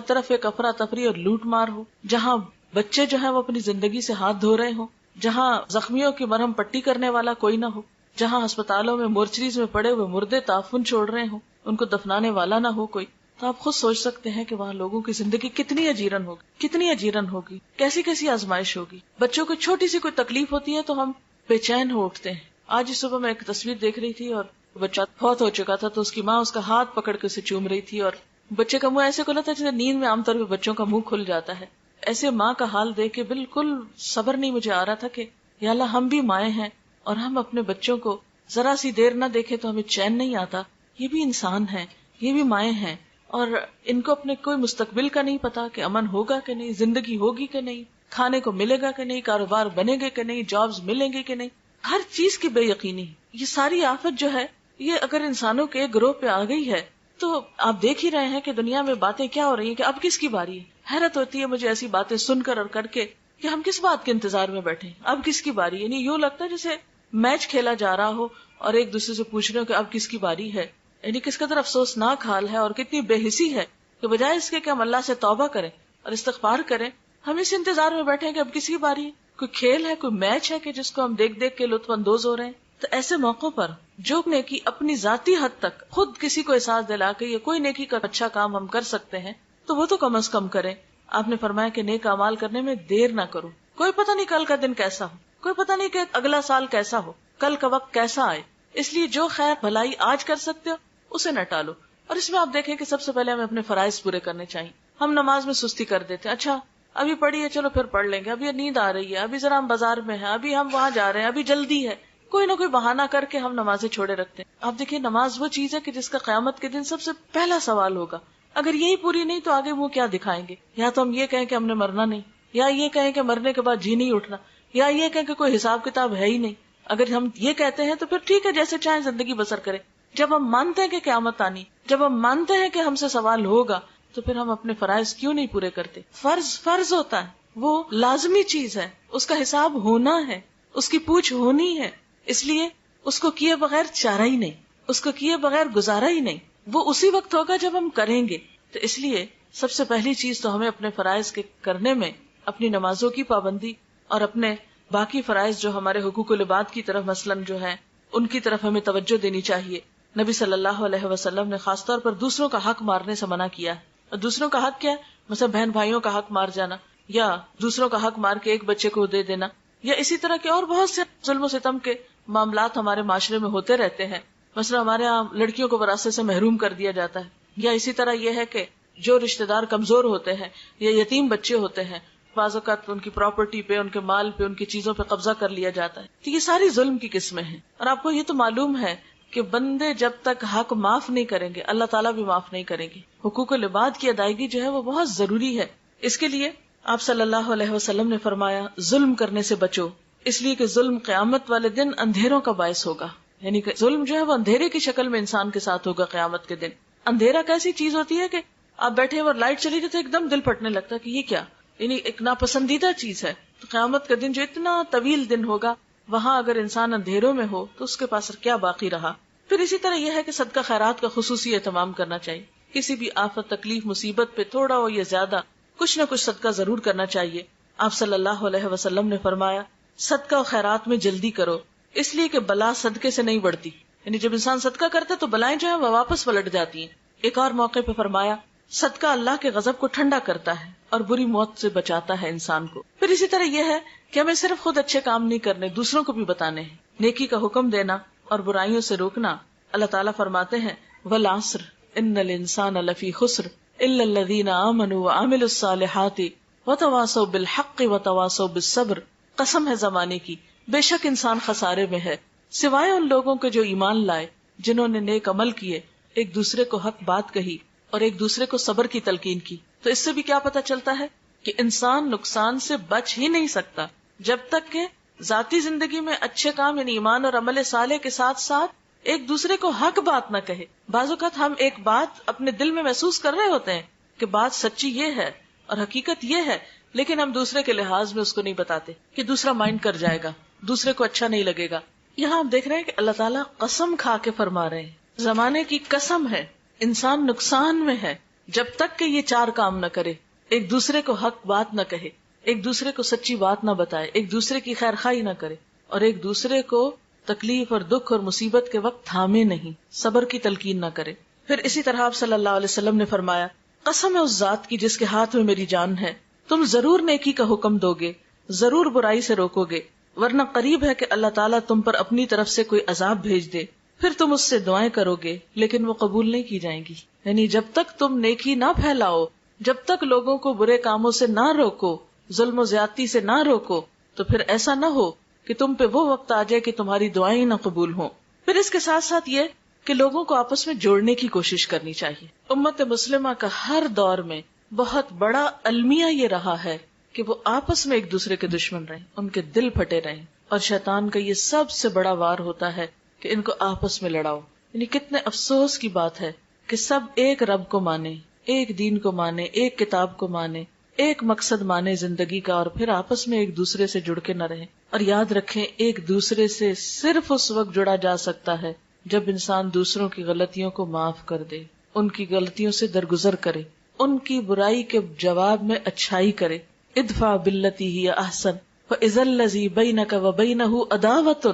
طرف ایک افراتفری اور لوٹ مار ہو، جہاں بچے جو ہے وہ اپنی زندگی سے ہاتھ دھو رہے ہوں، جہاں زخمیوں کی مرہم پٹی کرنے والا کوئی نہ ہو، جہاں ہسپتالوں میں مورچریز میں پڑے ہوئے مردے تعفن چھوڑ رہے ہوں، ان کو دفنانے والا نہ ہو کوئی، تو آپ خود سوچ سکتے ہیں کہ وہاں لوگوں کی زندگی کتنی اجیرن ہوگی، کتنی اجیرن ہوگی، کیسی کیسی آزمائش ہوگی. بچوں کو چھوٹی سی کوئی تکلیف ہوتی ہے تو ہم بے چین ہو اٹھتے ہیں. آج ہی صبح میں ایک تصویر دیکھ رہی تھی اور بچہ فوت ہو چکا تھا، تو اس کی ماں اس کا ہاتھ پکڑ کے اسے چوم رہی تھی، اور بچے کا منہ ایسے کھلا تھا جیسے نیند میں عام طور پہ بچوں کا منہ کھل جاتا ہے. ایسے ماں کا حال دیکھ کے بالکل صبر نہیں مجھے آ رہا تھا کہ یا اللہ ہم بھی مائیں ہیں اور ہم اپنے بچوں کو ذرا سی دیر نہ دیکھے تو ہمیں چین نہیں آتا. یہ بھی انسان ہیں، یہ بھی مائیں ہیں، اور ان کو اپنے کوئی مستقبل کا نہیں پتا کہ امن ہوگا کہ نہیں، زندگی ہوگی کہ نہیں، کھانے کو ملے گا کہ نہیں، کاروبار بنے گے کہ نہیں، جابز ملیں گے کہ نہیں، ہر چیز کی بے یقینی. یہ ساری آفت جو ہے یہ اگر انسانوں کے ایک گروہ پہ آ گئی ہے تو آپ دیکھ ہی رہے ہیں کہ دنیا میں باتیں کیا ہو رہی ہیں کہ اب کس کی باری ہے. حیرت ہوتی ہے مجھے ایسی باتیں سن کر اور کر کے کہ ہم کس بات کے انتظار میں بیٹھے ہیں، اب کس کی باری. یعنی یوں لگتا ہے جیسے میچ کھیلا جا رہا ہو اور ایک دوسرے سے پوچھ رہے ہو کہ اب کس کی باری ہے. یعنی کس قدر افسوسناک حال ہے اور کتنی بے حسی ہے کہ بجائے اس کے کہ ہم اللہ سے توبہ کریں اور استغفار کریں، ہم اس انتظار میں بیٹھے ہیں کہ اب کس کی باری ہے. کوئی کھیل ہے، کوئی میچ ہے کہ جس کو ہم دیکھ دیکھ کے لطف اندوز ہو رہے ہیں. تو ایسے موقعوں پر جو نیکی اپنی ذاتی حد تک خود کسی کو احساس دلا کے یا کوئی نیکی کا اچھا کام ہم کر سکتے ہیں تو وہ تو کم از کم کریں. آپ نے فرمایا کہ نیک اعمال کرنے میں دیر نہ کرو. کوئی پتہ نہیں کل کا دن کیسا ہو، کوئی پتہ نہیں کہ اگلا سال کیسا ہو، کل کا وقت کیسا آئے. اس لیے جو خیر بھلائی آج کر سکتے ہو اسے نہ ٹالو. اور اس میں آپ دیکھیں کہ سب سے پہلے ہمیں اپنے فرائض پورے کرنے چاہیے. ہم نماز میں سستی کر دیتے ہیں، اچھا ابھی پڑھی ہے چلو پھر پڑھ لیں گے، ابھی نیند آ رہی ہے، ابھی ذرا ہم بازار میں ہیں، ابھی ہم وہاں جا رہے ہیں، ابھی جلدی ہے، کوئی نہ کوئی بہانہ کر کے ہم نمازیں چھوڑے رکھتے ہیں. آپ دیکھیں نماز وہ چیز ہے کہ جس کا قیامت کے دن سب سے پہلا سوال ہوگا. اگر یہی پوری نہیں تو آگے وہ کیا دکھائیں گے. یا تو ہم یہ کہیں کہ ہم نے مرنا نہیں، یا یہ کہیں کہ مرنے کے بعد جی نہیں اٹھنا، یا یہ کہیں کہ کوئی حساب کتاب ہے ہی نہیں. اگر ہم یہ کہتے ہیں تو پھر ٹھیک ہے جیسے چاہیں زندگی بسر کریں. جب ہم مانتے ہیں کہ قیامت آنی، جب ہم مانتے ہیں کہ ہم سے سوال ہوگا، تو پھر ہم اپنے فرائض کیوں نہیں پورے کرتے. فرض ہوتا ہے، وہ لازمی چیز ہے، اس کا حساب ہونا ہے، اس کی پوچھ ہونی ہے. اس لیے اس کو کیے بغیر چارہ ہی نہیں، اس کو کیے بغیر گزارا ہی نہیں. وہ اسی وقت ہوگا جب ہم کریں گے. تو اس لیے سب سے پہلی چیز تو ہمیں اپنے فرائض کے کرنے میں اپنی نمازوں کی پابندی اور اپنے باقی فرائض جو ہمارے حقوق العباد کی طرف مثلاً جو ہے ان کی طرف ہمیں توجہ دینی چاہیے. نبی صلی اللہ علیہ وسلم نے خاص طور پر دوسروں کا حق مارنے سے منع کیا ہے. اور دوسروں کا حق کیا ہے؟ مثلا بہن بھائیوں کا حق مار جانا، یا دوسروں کا حق مار کے ایک بچے کو دے دینا، یا اسی طرح کے اور بہت سے ظلم و ستم کے معاملات ہمارے معاشرے میں ہوتے رہتے ہیں. مثلا ہمارے یہاں لڑکیوں کو وراثت سے محروم کر دیا جاتا ہے، یا اسی طرح یہ ہے کہ جو رشتہ دار کمزور ہوتے ہیں یا یتیم بچے ہوتے ہیں، بعض اوقات ان کی پراپرٹی پہ، ان کے مال پہ، ان کی چیزوں پہ قبضہ کر لیا جاتا ہے. تو یہ ساری ظلم کی قسمیں ہیں. اور آپ کو یہ تو معلوم ہے کہ بندے جب تک حق معاف نہیں کریں گے اللہ تعالیٰ بھی معاف نہیں کریں گے. حقوق العباد کی ادائیگی جو ہے وہ بہت ضروری ہے. اس کے لیے آپ صلی اللہ علیہ وسلم نے فرمایا ظلم کرنے سے بچو، اس لیے کہ ظلم قیامت والے دن اندھیروں کا باعث ہوگا. یعنی کہ ظلم جو ہے وہ اندھیرے کی شکل میں انسان کے ساتھ ہوگا قیامت کے دن. اندھیرا کیسی چیز ہوتی ہے کہ آپ بیٹھے اور لائٹ چلی گئی تو ایک دم دل پھٹنے لگتا ہے کہ یہ کیا، یعنی ایک ناپسندیدہ چیز ہے. تو قیامت کا دن جو اتنا طویل دن ہوگا، وہاں اگر انسان اندھیروں میں ہو تو اس کے پاس کیا باقی رہا. پھر اسی طرح یہ ہے کہ صدقہ خیرات کا خصوصی اہتمام کرنا چاہیے. کسی بھی آفت، تکلیف، مصیبت پہ تھوڑا ہو یا زیادہ کچھ نہ کچھ صدقہ ضرور کرنا چاہیے. آپ صلی اللہ علیہ وسلم نے فرمایا صدقہ و خیرات میں جلدی کرو، اس لیے کہ بلا صدقے سے نہیں بڑھتی. یعنی جب انسان صدقہ کرتا ہے تو بلائیں جو ہے وہ واپس پلٹ جاتی ہیں. ایک اور موقع پہ فرمایا صدقہ اللہ کے غضب کو ٹھنڈا کرتا ہے اور بری موت سے بچاتا ہے انسان کو. پھر اسی طرح یہ ہے کہ ہمیں صرف خود اچھے کام نہیں کرنے، دوسروں کو بھی بتانے ہیں، نیکی کا حکم دینا اور برائیوں سے روکنا. اللہ تعالیٰ فرماتے ہیں والعصر ان الانسان لفی خسر الا الذین آمنوا وعملوا الصالحات وتواصوا بالحق وتواصوا بالصبر. قسم ہے زمانے کی، بے شک انسان خسارے میں ہے سوائے ان لوگوں کے جو ایمان لائے، جنہوں نے نیک عمل کیے، ایک دوسرے کو حق بات کہی اور ایک دوسرے کو صبر کی تلقین کی. تو اس سے بھی کیا پتہ چلتا ہے کہ انسان نقصان سے بچ ہی نہیں سکتا جب تک کہ ذاتی زندگی میں اچھے کام یعنی ایمان اور عمل صالح کے ساتھ ساتھ ایک دوسرے کو حق بات نہ کہے. بعض اوقات ہم ایک بات اپنے دل میں محسوس کر رہے ہوتے ہیں کہ بات سچی یہ ہے اور حقیقت یہ ہے، لیکن ہم دوسرے کے لحاظ میں اس کو نہیں بتاتے کہ دوسرا مائنڈ کر جائے گا، دوسرے کو اچھا نہیں لگے گا. یہاں آپ دیکھ رہے ہیں کہ اللہ تعالیٰ قسم کھا کے فرما رہے ہیں، زمانے کی قسم ہے، انسان نقصان میں ہے جب تک کہ یہ 4 کام نہ کرے. ایک دوسرے کو حق بات نہ کہے، ایک دوسرے کو سچی بات نہ بتائے، ایک دوسرے کی خیر خواہی نہ کرے، اور ایک دوسرے کو تکلیف اور دکھ اور مصیبت کے وقت تھامے نہیں، صبر کی تلقین نہ کرے. پھر اسی طرح آپ صلی اللہ علیہ وسلم نے فرمایا، قسم ہے اس ذات کی جس کے ہاتھ میں میری جان ہے، تم ضرور نیکی کا حکم دو گے، ضرور برائی سے روکو گے، ورنہ قریب ہے کہ اللہ تعالیٰ تم پر اپنی طرف سے کوئی عذاب بھیج دے، پھر تم اس سے دعائیں کرو گے لیکن وہ قبول نہیں کی جائیں گی. یعنی جب تک تم نیکی نہ پھیلاؤ، جب تک لوگوں کو برے کاموں سے نہ روکو، ظلم و زیادتی سے نہ روکو، تو پھر ایسا نہ ہو کہ تم پہ وہ وقت آ جائے کہ تمہاری دعائیں نہ قبول ہوں. پھر اس کے ساتھ ساتھ یہ کہ لوگوں کو آپس میں جوڑنے کی کوشش کرنی چاہیے. امت مسلمہ کا ہر دور میں بہت بڑا المیہ یہ رہا ہے کہ وہ آپس میں ایک دوسرے کے دشمن رہیں، ان کے دل پھٹے رہیں، اور شیطان کا یہ سب سے بڑا وار ہوتا ہے کہ ان کو آپس میں لڑاؤ. یعنی کتنے افسوس کی بات ہے کہ سب ایک رب کو مانے، ایک دین کو مانے، ایک کتاب کو مانے، ایک مقصد مانے زندگی کا، اور پھر آپس میں ایک دوسرے سے جڑ کے نہ رہیں. اور یاد رکھیں، ایک دوسرے سے صرف اس وقت جڑا جا سکتا ہے جب انسان دوسروں کی غلطیوں کو معاف کر دے، ان کی غلطیوں سے درگزر کرے، ان کی برائی کے جواب میں اچھائی کرے. ادفع باللتی ہی احسن فاذا الذی بینک وبینہ عداوۃ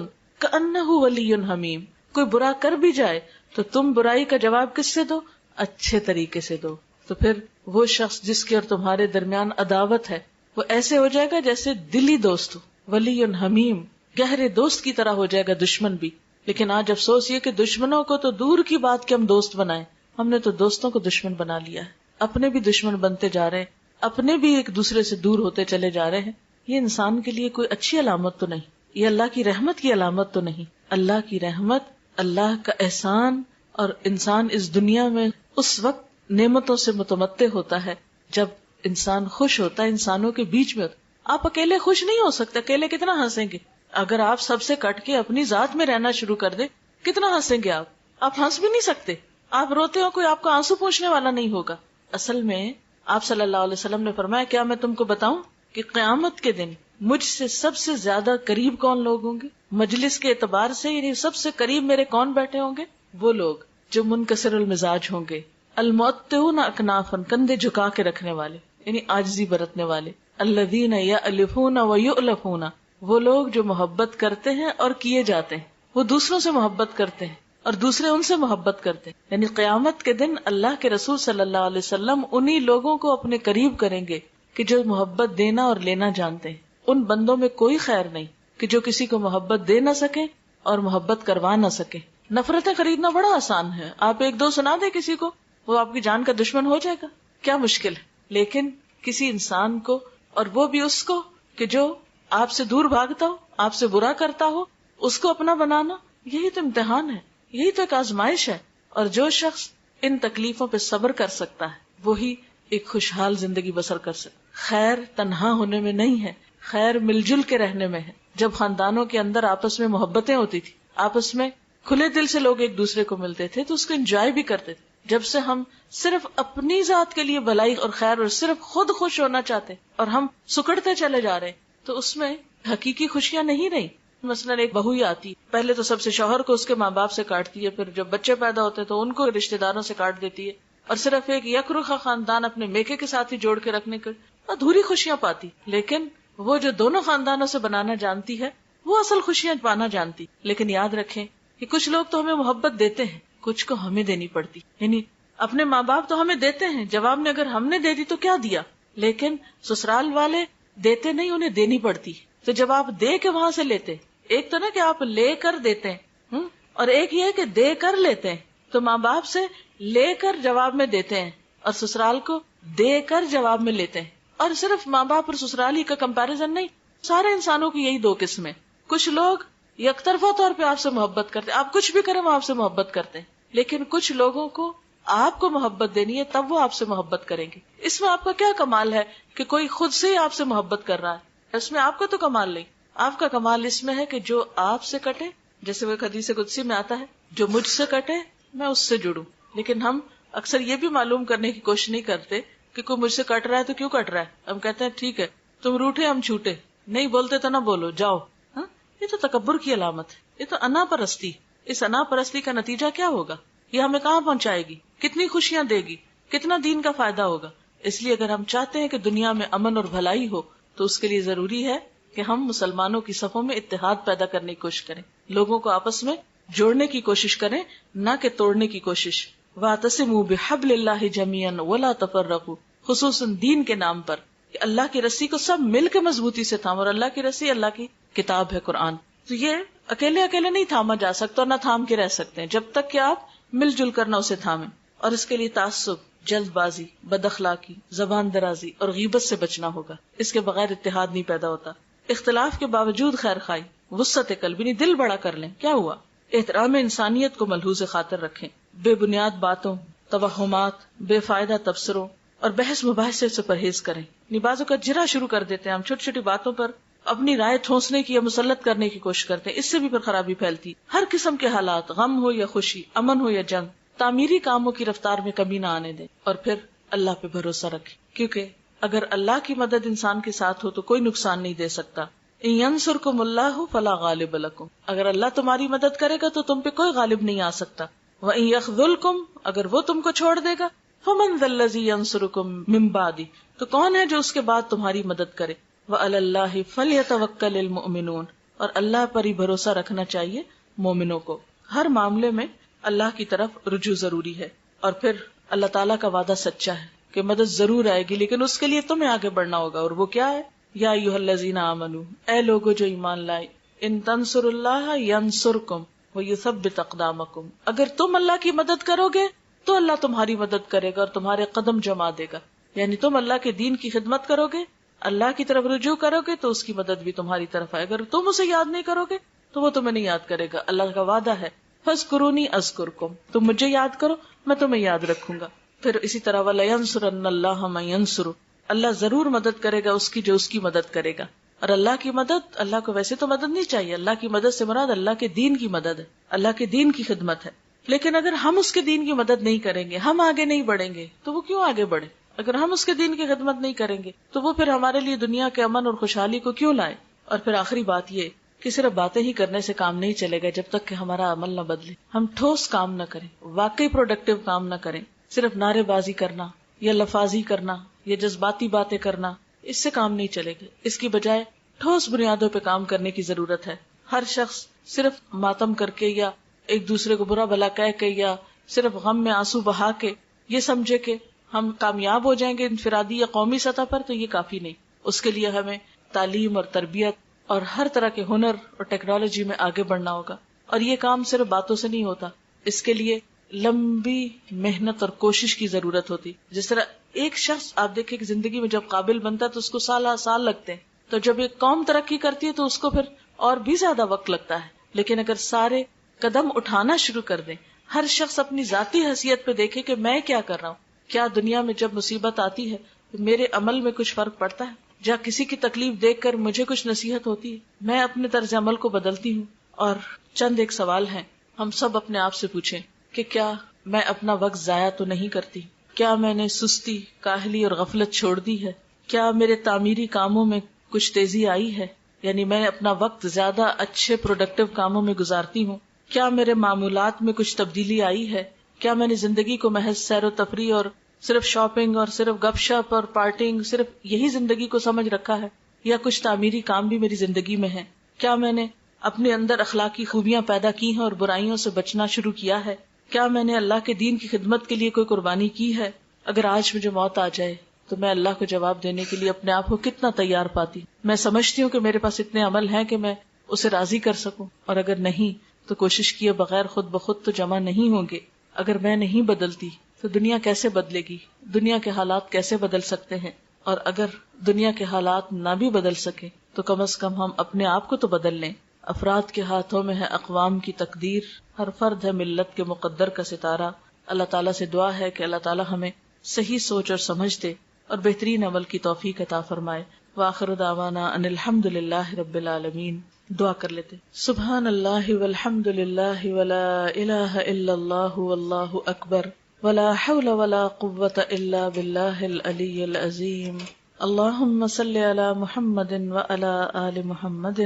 کأنہ ولی حمیم. کوئی برا کر بھی جائے تو تم برائی کا جواب کس سے دو؟ اچھے طریقے سے دو. تو پھر وہ شخص جس کے اور تمہارے درمیان عداوت ہے وہ ایسے ہو جائے گا جیسے دلی دوست ہو، ولی حمیم، گہرے دوست کی طرح ہو جائے گا دشمن بھی. لیکن آج افسوس یہ کہ دشمنوں کو تو دور کی بات کہ ہم دوست بنائیں، ہم نے تو دوستوں کو دشمن بنا لیا ہے، اپنے بھی دشمن بنتے جا رہے ہیں، اپنے بھی ایک دوسرے سے دور ہوتے چلے جا رہے ہیں. یہ انسان کے لیے کوئی اچھی علامت تو نہیں، یہ اللہ کی رحمت کی علامت تو نہیں. اللہ کی رحمت، اللہ کا احسان، اور انسان اس دنیا میں اس وقت نعمتوں سے متمتع ہوتا ہے جب انسان خوش ہوتا ہے، انسانوں کے بیچ میں ہوتا. آپ اکیلے خوش نہیں ہو سکتے، اکیلے کتنا ہنسیں گے؟ اگر آپ سب سے کٹ کے اپنی ذات میں رہنا شروع کر دیں کتنا ہنسیں گے آپ ہنس بھی نہیں سکتے. آپ روتے ہو، کوئی آپ کو آنسو پوچھنے والا نہیں ہوگا. اصل میں آپ صلی اللہ علیہ وسلم نے فرمایا، کیا میں تم کو بتاؤں کہ قیامت کے دن مجھ سے سب سے زیادہ قریب کون لوگ ہوں گے؟ مجلس کے اعتبار سے یعنی سب سے قریب میرے کون بیٹھے ہوں گے؟ وہ لوگ جو منکسر المزاج ہوں گے، المعطئون اکنافا، کندھے جھکا کے رکھنے والے یعنی عاجزی برتنے والے، الذین یألفون ویؤلفون، وہ لوگ جو محبت کرتے ہیں اور کیے جاتے ہیں، وہ دوسروں سے محبت کرتے ہیں اور دوسرے ان سے محبت کرتے ہیں. یعنی قیامت کے دن اللہ کے رسول صلی اللہ علیہ وسلم انہی لوگوں کو اپنے قریب کریں گے کہ جو محبت دینا اور لینا جانتے ہیں. ان بندوں میں کوئی خیر نہیں کہ جو کسی کو محبت دے نہ سکے اور محبت کروا نہ سکے. نفرتیں خریدنا بڑا آسان ہے، آپ ایک دو سنا دیں کسی کو، وہ آپ کی جان کا دشمن ہو جائے گا، کیا مشکل ہے. لیکن کسی انسان کو، اور وہ بھی اس کو کہ جو آپ سے دور بھاگتا ہو، آپ سے برا کرتا ہو، اس کو اپنا بنانا، یہی تو امتحان ہے، یہی تو ایک آزمائش ہے. اور جو شخص ان تکلیفوں پہ صبر کر سکتا ہے وہی ایک خوشحال زندگی بسر کر سکتا. خیر تنہا ہونے میں نہیں ہے، خیر مل جل کے رہنے میں ہے. جب خاندانوں کے اندر آپس میں محبتیں ہوتی تھی، آپس میں کھلے دل سے لوگ ایک دوسرے کو ملتے تھے تو اس کو انجوائے بھی کرتے تھے. جب سے ہم صرف اپنی ذات کے لیے بھلائی اور خیر اور صرف خود خوش ہونا چاہتے اور ہم سکڑتے چلے جا رہے تو اس میں حقیقی خوشیاں نہیں رہی. مثلا ایک بہو ہی آتی، پہلے تو سب سے شوہر کو اس کے ماں باپ سے کاٹتی ہے، پھر جب بچے پیدا ہوتے تو ان کو رشتہ داروں سے کاٹ دیتی ہے، اور صرف ایک یکرخا خاندان اپنے میکے کے ساتھ ہی جوڑ کے رکھنے کے ادھوری خوشیاں پاتی. لیکن وہ جو دونوں خاندانوں سے بنانا جانتی ہے وہ اصل خوشیاں پانا جانتی. لیکن یاد رکھیں کہ کچھ لوگ تو ہمیں محبت دیتے ہیں، کچھ کو ہمیں دینی پڑتی. یعنی اپنے ماں باپ تو ہمیں دیتے ہیں، جواب میں اگر ہم نے دے دی تو کیا دیا، لیکن سسرال والے دیتے نہیں، انہیں دینی پڑتی. تو جب آپ دے کے وہاں سے لیتے، ایک تو نا کہ آپ لے کر دیتے ہیں اور ایک یہ کہ دے کر لیتے ہیں. تو ماں باپ سے لے کر جواب میں دیتے ہیں اور سسرال کو دے کر جواب میں لیتے ہیں. اور صرف ماں باپ اور سسرال ہی کا کمپیرزن نہیں، سارے انسانوں کی یہی دو قسمیں. کچھ لوگ یک طرفہ طور پہ آپ سے محبت کرتے، آپ کچھ بھی کریں وہ آپ سے محبت کرتے ہیں. لیکن کچھ لوگوں کو آپ کو محبت دینی ہے تب وہ آپ سے محبت کریں گے. اس میں آپ کا کیا کمال ہے کہ کوئی خود سے ہی آپ سے محبت کر رہا ہے، اس میں آپ کا تو کمال نہیں. آپ کا کمال اس میں ہے کہ جو آپ سے کٹے، جیسے وہ حدیث قدسی میں آتا ہے، جو مجھ سے کٹے میں اس سے جڑوں. لیکن ہم اکثر یہ بھی معلوم کرنے کی کوشش نہیں کرتے کہ کوئی مجھ سے کٹ رہا ہے تو کیوں کٹ رہا ہے، ہم کہتے ہیں ٹھیک ہے تم روٹھے ہم چھوٹے، نہیں بولتے تو نہ بولو جاؤ. ہاں، یہ تو تکبر کی علامت ہے، یہ تو انا پرستی. اس انا پرستی کا نتیجہ کیا ہوگا؟ یہ ہمیں کہاں پہنچائے گی، کتنی خوشیاں دے گی، کتنا دین کا فائدہ ہوگا. اس لیے اگر ہم چاہتے ہیں کہ دنیا میں امن اور بھلائی ہو تو اس کے لیے ضروری ہے کہ ہم مسلمانوں کی صفوں میں اتحاد پیدا کرنے کی کوشش کریں، لوگوں کو آپس میں جوڑنے کی کوشش کریں، نہ کہ توڑنے کی کوشش. وَاعْتَصِمُوا بِحَبْلِ اللَّهِ جَمِيعًا وَلَا تَفَرَّقُوا، خصوصاً دین کے نام پر کہ اللہ کی رسی کو سب مل کے مضبوطی سے تھام، اور اللہ کی رسی اللہ کی کتاب ہے قرآن. تو یہ اکیلے اکیلے نہیں تھاما جا سکتا اور نہ تھام کے رہ سکتے ہیں جب تک کہ آپ مل جل کر نہ اسے تھامیں. اور اس کے لیے تعصب، جلد بازی، بد اخلاقی، زبان درازی اور غیبت سے بچنا ہوگا. اس کے بغیر اتحاد نہیں پیدا ہوتا. اختلاف کے باوجود خیر خواہی، وسعت قلب، یعنی دل بڑا کر لیں، کیا ہوا؟ احترام انسانیت کو ملحوظ خاطر رکھیں، بے بنیاد باتوں، توہمات، بے فائدہ تبصروں اور بحث مباحثے سے پرہیز کریں. بعضوں کا جرا شروع کر دیتے ہیں ہم چھوٹی چھوٹی باتوں پر اپنی رائے ٹھونسنے کی یا مسلط کرنے کی کوشش کرتے ہیں، اس سے بھی پھر خرابی پھیلتی. ہر قسم کے حالات، غم ہو یا خوشی، امن ہو یا جنگ، تعمیری کاموں کی رفتار میں کمی نہ آنے دیں اور پھر اللہ پہ بھروسہ رکھیں، کیونکہ اگر اللہ کی مدد انسان کے ساتھ ہو تو کوئی نقصان نہیں دے سکتا. ان ینصرکم اللہ فلا غالب لکم، اگر اللہ تمہاری مدد کرے گا تو تم پہ کوئی غالب نہیں آ سکتا. وان یخذلکم، اگر وہ تم کو چھوڑ دے گا، فمن ذا الذی ینصرکم من بعدہ، تو کون ہے جو اس کے بعد تمہاری مدد کرے. وعلی اللہ فلیتوکل المؤمنون، اور اللہ پر ہی بھروسہ رکھنا چاہیے مومنوں کو. ہر معاملے میں اللہ کی طرف رجوع ضروری ہے. اور پھر اللہ تعالیٰ کا وعدہ سچا ہے کہ مدد ضرور آئے گی، لیکن اس کے لیے تمہیں آگے بڑھنا ہوگا. اور وہ کیا ہے؟ یا ایھا الذین آمنوا، اے لوگو جو ایمان لائے، ان تنصروا اللہ ینصرکم ویثبت اقدامکم، اگر تم اللہ کی مدد کرو گے تو اللہ تمہاری مدد کرے گا اور تمہارے قدم جما دے گا. یعنی تم اللہ کے دین کی خدمت کرو گے، اللہ کی طرف رجوع کرو گے تو اس کی مدد بھی تمہاری طرف آئے. اگر تم اسے یاد نہیں کرو گے تو وہ تمہیں نہیں یاد کرے گا. اللہ کا وعدہ ہے فاذکرونی اذکرکم، تم مجھے یاد کرو میں تمہیں یاد رکھوں گا. پھر اسی طرح وَلَيَنْصُرَنَّ اللَّهَ مَن يَنْصُرُ، اللہ ضرور مدد کرے گا اس کی جو اس کی مدد کرے گا. اور اللہ کی مدد، اللہ کو ویسے تو مدد نہیں چاہیے، اللہ کی مدد سے مراد اللہ کے دین کی مدد ہے، اللہ کے دین کی خدمت ہے. لیکن اگر ہم اس کے دین کی مدد نہیں کریں گے، ہم آگے نہیں بڑھیں گے تو وہ کیوں آگے بڑھے؟ اگر ہم اس کے دین کی خدمت نہیں کریں گے تو وہ پھر ہمارے لیے دنیا کے امن اور خوشحالی کو کیوں لائے؟ اور پھر آخری بات یہ کہ صرف باتیں ہی کرنے سے کام نہیں چلے گا جب تک کہ ہمارا عمل نہ بدلے. ہم ٹھوس کام نہ کریں، واقعی پروڈکٹیو کام نہ کریں. صرف نعرے بازی کرنا یا لفاظی کرنا یا جذباتی باتیں کرنا، اس سے کام نہیں چلے گا. اس کی بجائے ٹھوس بنیادوں پہ کام کرنے کی ضرورت ہے. ہر شخص صرف ماتم کر کے یا ایک دوسرے کو برا بھلا کہہ کے یا صرف غم میں آنسو بہا کے یہ سمجھے کہ ہم کامیاب ہو جائیں گے انفرادی یا قومی سطح پر، تو یہ کافی نہیں. اس کے لیے ہمیں تعلیم اور تربیت اور ہر طرح کے ہنر اور ٹیکنالوجی میں آگے بڑھنا ہوگا. اور یہ کام صرف باتوں سے نہیں ہوتا، اس کے لیے لمبی محنت اور کوشش کی ضرورت ہوتی. جس طرح ایک شخص آپ دیکھیں کہ زندگی میں جب قابل بنتا ہے تو اس کو سال لگتے ہیں، تو جب ایک قوم ترقی کرتی ہے تو اس کو پھر اور بھی زیادہ وقت لگتا ہے. لیکن اگر سارے قدم اٹھانا شروع کر دیں، ہر شخص اپنی ذاتی حیثیت پہ دیکھے کہ میں کیا کر رہا ہوں، کیا دنیا میں جب مصیبت آتی ہے میرے عمل میں کچھ فرق پڑتا ہے، یا کسی کی تکلیف دیکھ کر مجھے کچھ نصیحت ہوتی ہے، میں اپنے طرز عمل کو بدلتی ہوں. اور چند ایک سوال ہیں ہم سب اپنے آپ سے پوچھیں کہ کیا میں اپنا وقت ضائع تو نہیں کرتی؟ کیا میں نے سستی، کاہلی اور غفلت چھوڑ دی ہے؟ کیا میرے تعمیری کاموں میں کچھ تیزی آئی ہے؟ یعنی میں اپنا وقت زیادہ اچھے پروڈکٹیو کاموں میں گزارتی ہوں؟ کیا میرے معمولات میں کچھ تبدیلی آئی ہے؟ کیا میں نے زندگی کو محض سیر و تفریح اور صرف شاپنگ اور صرف گپ شپ اور پارٹنگ، صرف یہی زندگی کو سمجھ رکھا ہے، یا کچھ تعمیری کام بھی میری زندگی میں ہے؟ کیا میں نے اپنے اندر اخلاقی خوبیاں پیدا کی ہیں اور برائیوں سے بچنا شروع کیا ہے؟ کیا میں نے اللہ کے دین کی خدمت کے لیے کوئی قربانی کی ہے؟ اگر آج مجھے موت آ جائے تو میں اللہ کو جواب دینے کے لیے اپنے آپ کو کتنا تیار پاتی؟ میں سمجھتی ہوں کہ میرے پاس اتنے عمل ہیں کہ میں اسے راضی کر سکوں، اور اگر نہیں تو کوشش کیے بغیر خود بخود تو جمع نہیں ہوں گے. اگر میں نہیں بدلتی تو دنیا کیسے بدلے گی؟ دنیا کے حالات کیسے بدل سکتے ہیں؟ اور اگر دنیا کے حالات نہ بھی بدل سکے تو کم از کم ہم اپنے آپ کو تو بدل لیں. افراد کے ہاتھوں میں ہے اقوام کی تقدیر، ہر فرد ہے ملت کے مقدر کا ستارہ. اللہ تعالیٰ سے دعا ہے کہ اللہ تعالیٰ ہمیں صحیح سوچ اور سمجھ دے اور بہترین عمل کی توفیق عطا فرمائے. وآخر دعوانا ان الحمد للہ رب العالمین. دعا کر لیتے. سبحان اللہ والحمد للہ ولا الہ الا اللہ واللہ اکبر ولا حول ولا قوة إلا بالله العلي العظيم. اللهم صل على محمد وعلى آل محمد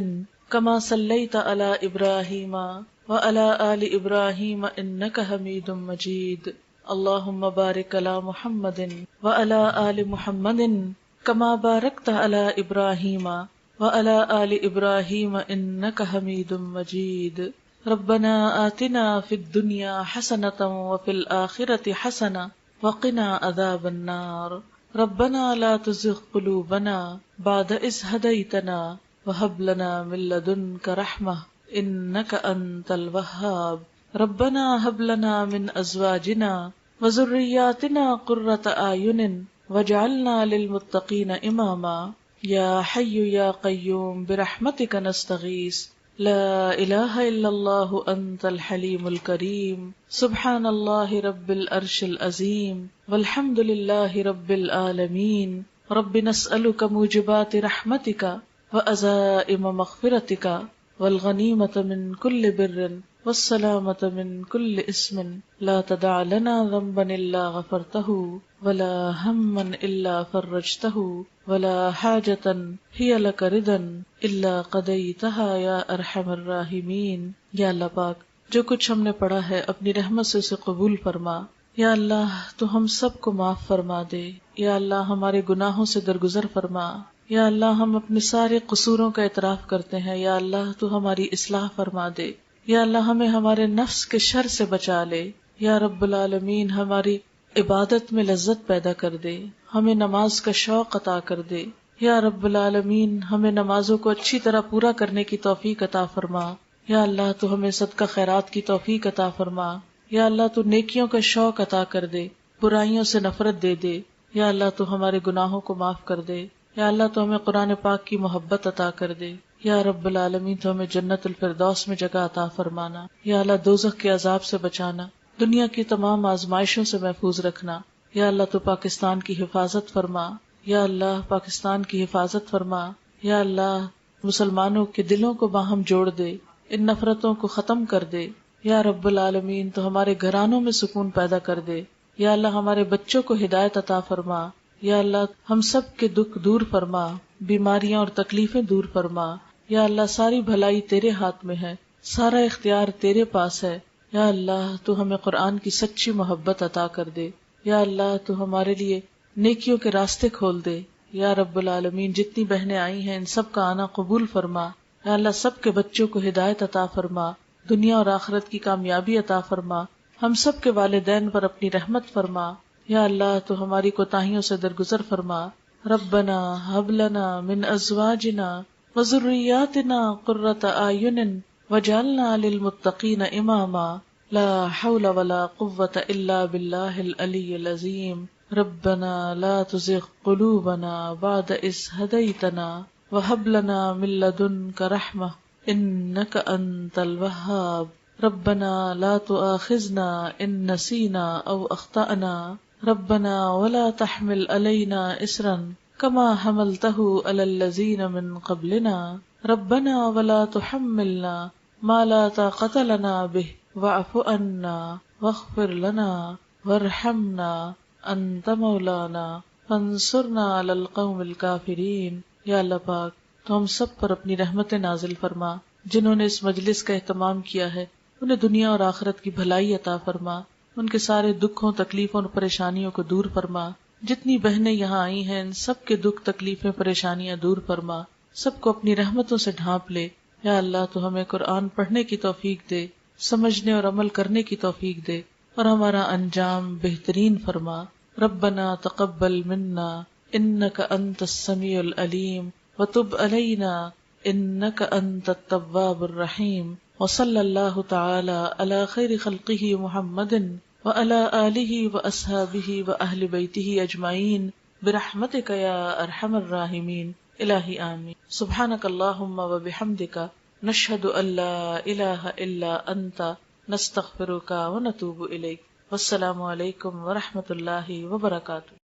كما صليت على إبراهيم وعلى آل إبراهيم إنك حميد مجيد. اللهم بارك على محمد وعلى آل محمد كما باركت على إبراهيم وعلى آل إبراهيم إنك حميد مجيد. ربنا آتنا في الدنيا حسنة وفي الآخرة حسنة وقنا عذاب النار. ربنا لا تزغ قلوبنا بعد إذ هديتنا وهب لنا من لدنك رحمة إنك أنت الوهاب. ربنا هب لنا من أزواجنا وذرياتنا قرة أعين واجعلنا للمتقين إماما. يا حي يا قيوم برحمتك نستغيث. لا إله إلا الله أنت الحليم الكريم. سبحان الله رب العرش العظيم والحمد لله رب العالمين. رب نسألك موجبات رحمتك وعزائم مغفرتك والغنيمة من كل بر والسلامة من كل اسم. لا تدع لنا ذنبا إلا غفرته ولا هما إلا فرجته ولا حاجة هي لك رضا إلا قضيتها يا أرحم الراحمين. یا اللہ پاک، جو کچھ ہم نے پڑھا ہے اپنی رحمت سے اسے قبول فرما. یا اللہ تو ہم سب کو معاف فرما دے. یا اللہ ہمارے گناہوں سے درگزر فرما. یا اللہ ہم اپنے سارے قصوروں کا اعتراف کرتے ہیں. یا اللہ تو ہماری اصلاح فرما دے. یا اللہ ہمیں ہمارے نفس کے شر سے بچا لے. یا رب العالمین ہماری عبادت میں لذت پیدا کر دے. ہمیں نماز کا شوق عطا کر دے. یا رب العالمین ہمیں نمازوں کو اچھی طرح پورا کرنے کی توفیق عطا فرما. یا اللہ تو ہمیں صدقہ خیرات کی توفیق عطا فرما. یا اللہ تو نیکیوں کا شوق عطا کر دے، برائیوں سے نفرت دے دے. یا اللہ تو ہمارے گناہوں کو معاف کر دے. یا اللہ تو ہمیں قرآن پاک کی محبت عطا کر دے. یا رب العالمین تو ہمیں جنت الفردوس میں جگہ عطا فرمانا. یا اللہ دوزخ کے عذاب سے بچانا، دنیا کی تمام آزمائشوں سے محفوظ رکھنا. یا اللہ تو پاکستان کی حفاظت فرما. یا اللہ پاکستان کی حفاظت فرما. یا اللہ مسلمانوں کے دلوں کو باہم جوڑ دے، ان نفرتوں کو ختم کر دے. یا رب العالمین تو ہمارے گھرانوں میں سکون پیدا کر دے. یا اللہ ہمارے بچوں کو ہدایت عطا فرما. یا اللہ ہم سب کے دکھ دور فرما، بیماریاں اور تکلیفیں دور فرما. یا اللہ ساری بھلائی تیرے ہاتھ میں ہے، سارا اختیار تیرے پاس ہے. یا اللہ تو ہمیں قرآن کی سچی محبت عطا کر دے. یا اللہ تو ہمارے لیے نیکیوں کے راستے کھول دے. یا رب العالمین جتنی بہنیں آئی ہیں ان سب کا آنا قبول فرما. یا اللہ سب کے بچوں کو ہدایت عطا فرما، دنیا اور آخرت کی کامیابی عطا فرما. ہم سب کے والدین پر اپنی رحمت فرما. یا اللہ تو ہماری کوتاہیوں سے درگزر فرما. ربنا ہب لنا من ازواجنا وذریاتنا قرۃ اعین وجعلنا للمتقین اماما. لا حول ولا قوة الا باللہ العلی العظیم. ربنا لا تزغ قلوبنا بعد اذ ہدیتنا وہب لنا من لدنک رحمہ انک انت الوہاب. ربنا لا تؤاخذنا ان نسینا او اخطأنا. ربنا ولا تحمل علینا اسرا کما حملته علی الذین من قبلنا. ربنا ولا تحملنا ما لا طاقت لنا به واعف عنا واغفر لنا وارحمنا انت مولانا فانصرنا علی القوم الکافرین. یا اللہ پاک تو ہم سب پر اپنی رحمت نازل فرما. جنہوں نے اس مجلس کا اہتمام کیا ہے انہیں دنیا اور آخرت کی بھلائی عطا فرما. ان کے سارے دکھوں تکلیفوں اور پریشانیوں کو دور فرما. جتنی بہنیں یہاں آئی ہیں ان سب کے دکھ تکلیفیں پریشانیاں دور فرما. سب کو اپنی رحمتوں سے ڈھانپ لے. یا اللہ تو ہمیں قرآن پڑھنے کی توفیق دے، سمجھنے اور عمل کرنے کی توفیق دے، اور ہمارا انجام بہترین فرما. ربنا تقبل منا انک انت السمیع العلیم وتب علینا انک انت التواب الرحیم. وصلی اللہ تعالی علی خیر خلقہ محمد وعلی آلہ واصحابہ واہل بیتہ اجمعین برحمتک یا ارحم الراحمین. الہی آمین. سبحانک اللہم وبحمدک نشہد ان لا الہ الا انت نستغفرک ونتوب الیک. والسلام علیکم ورحمۃ اللہ وبرکاتہ.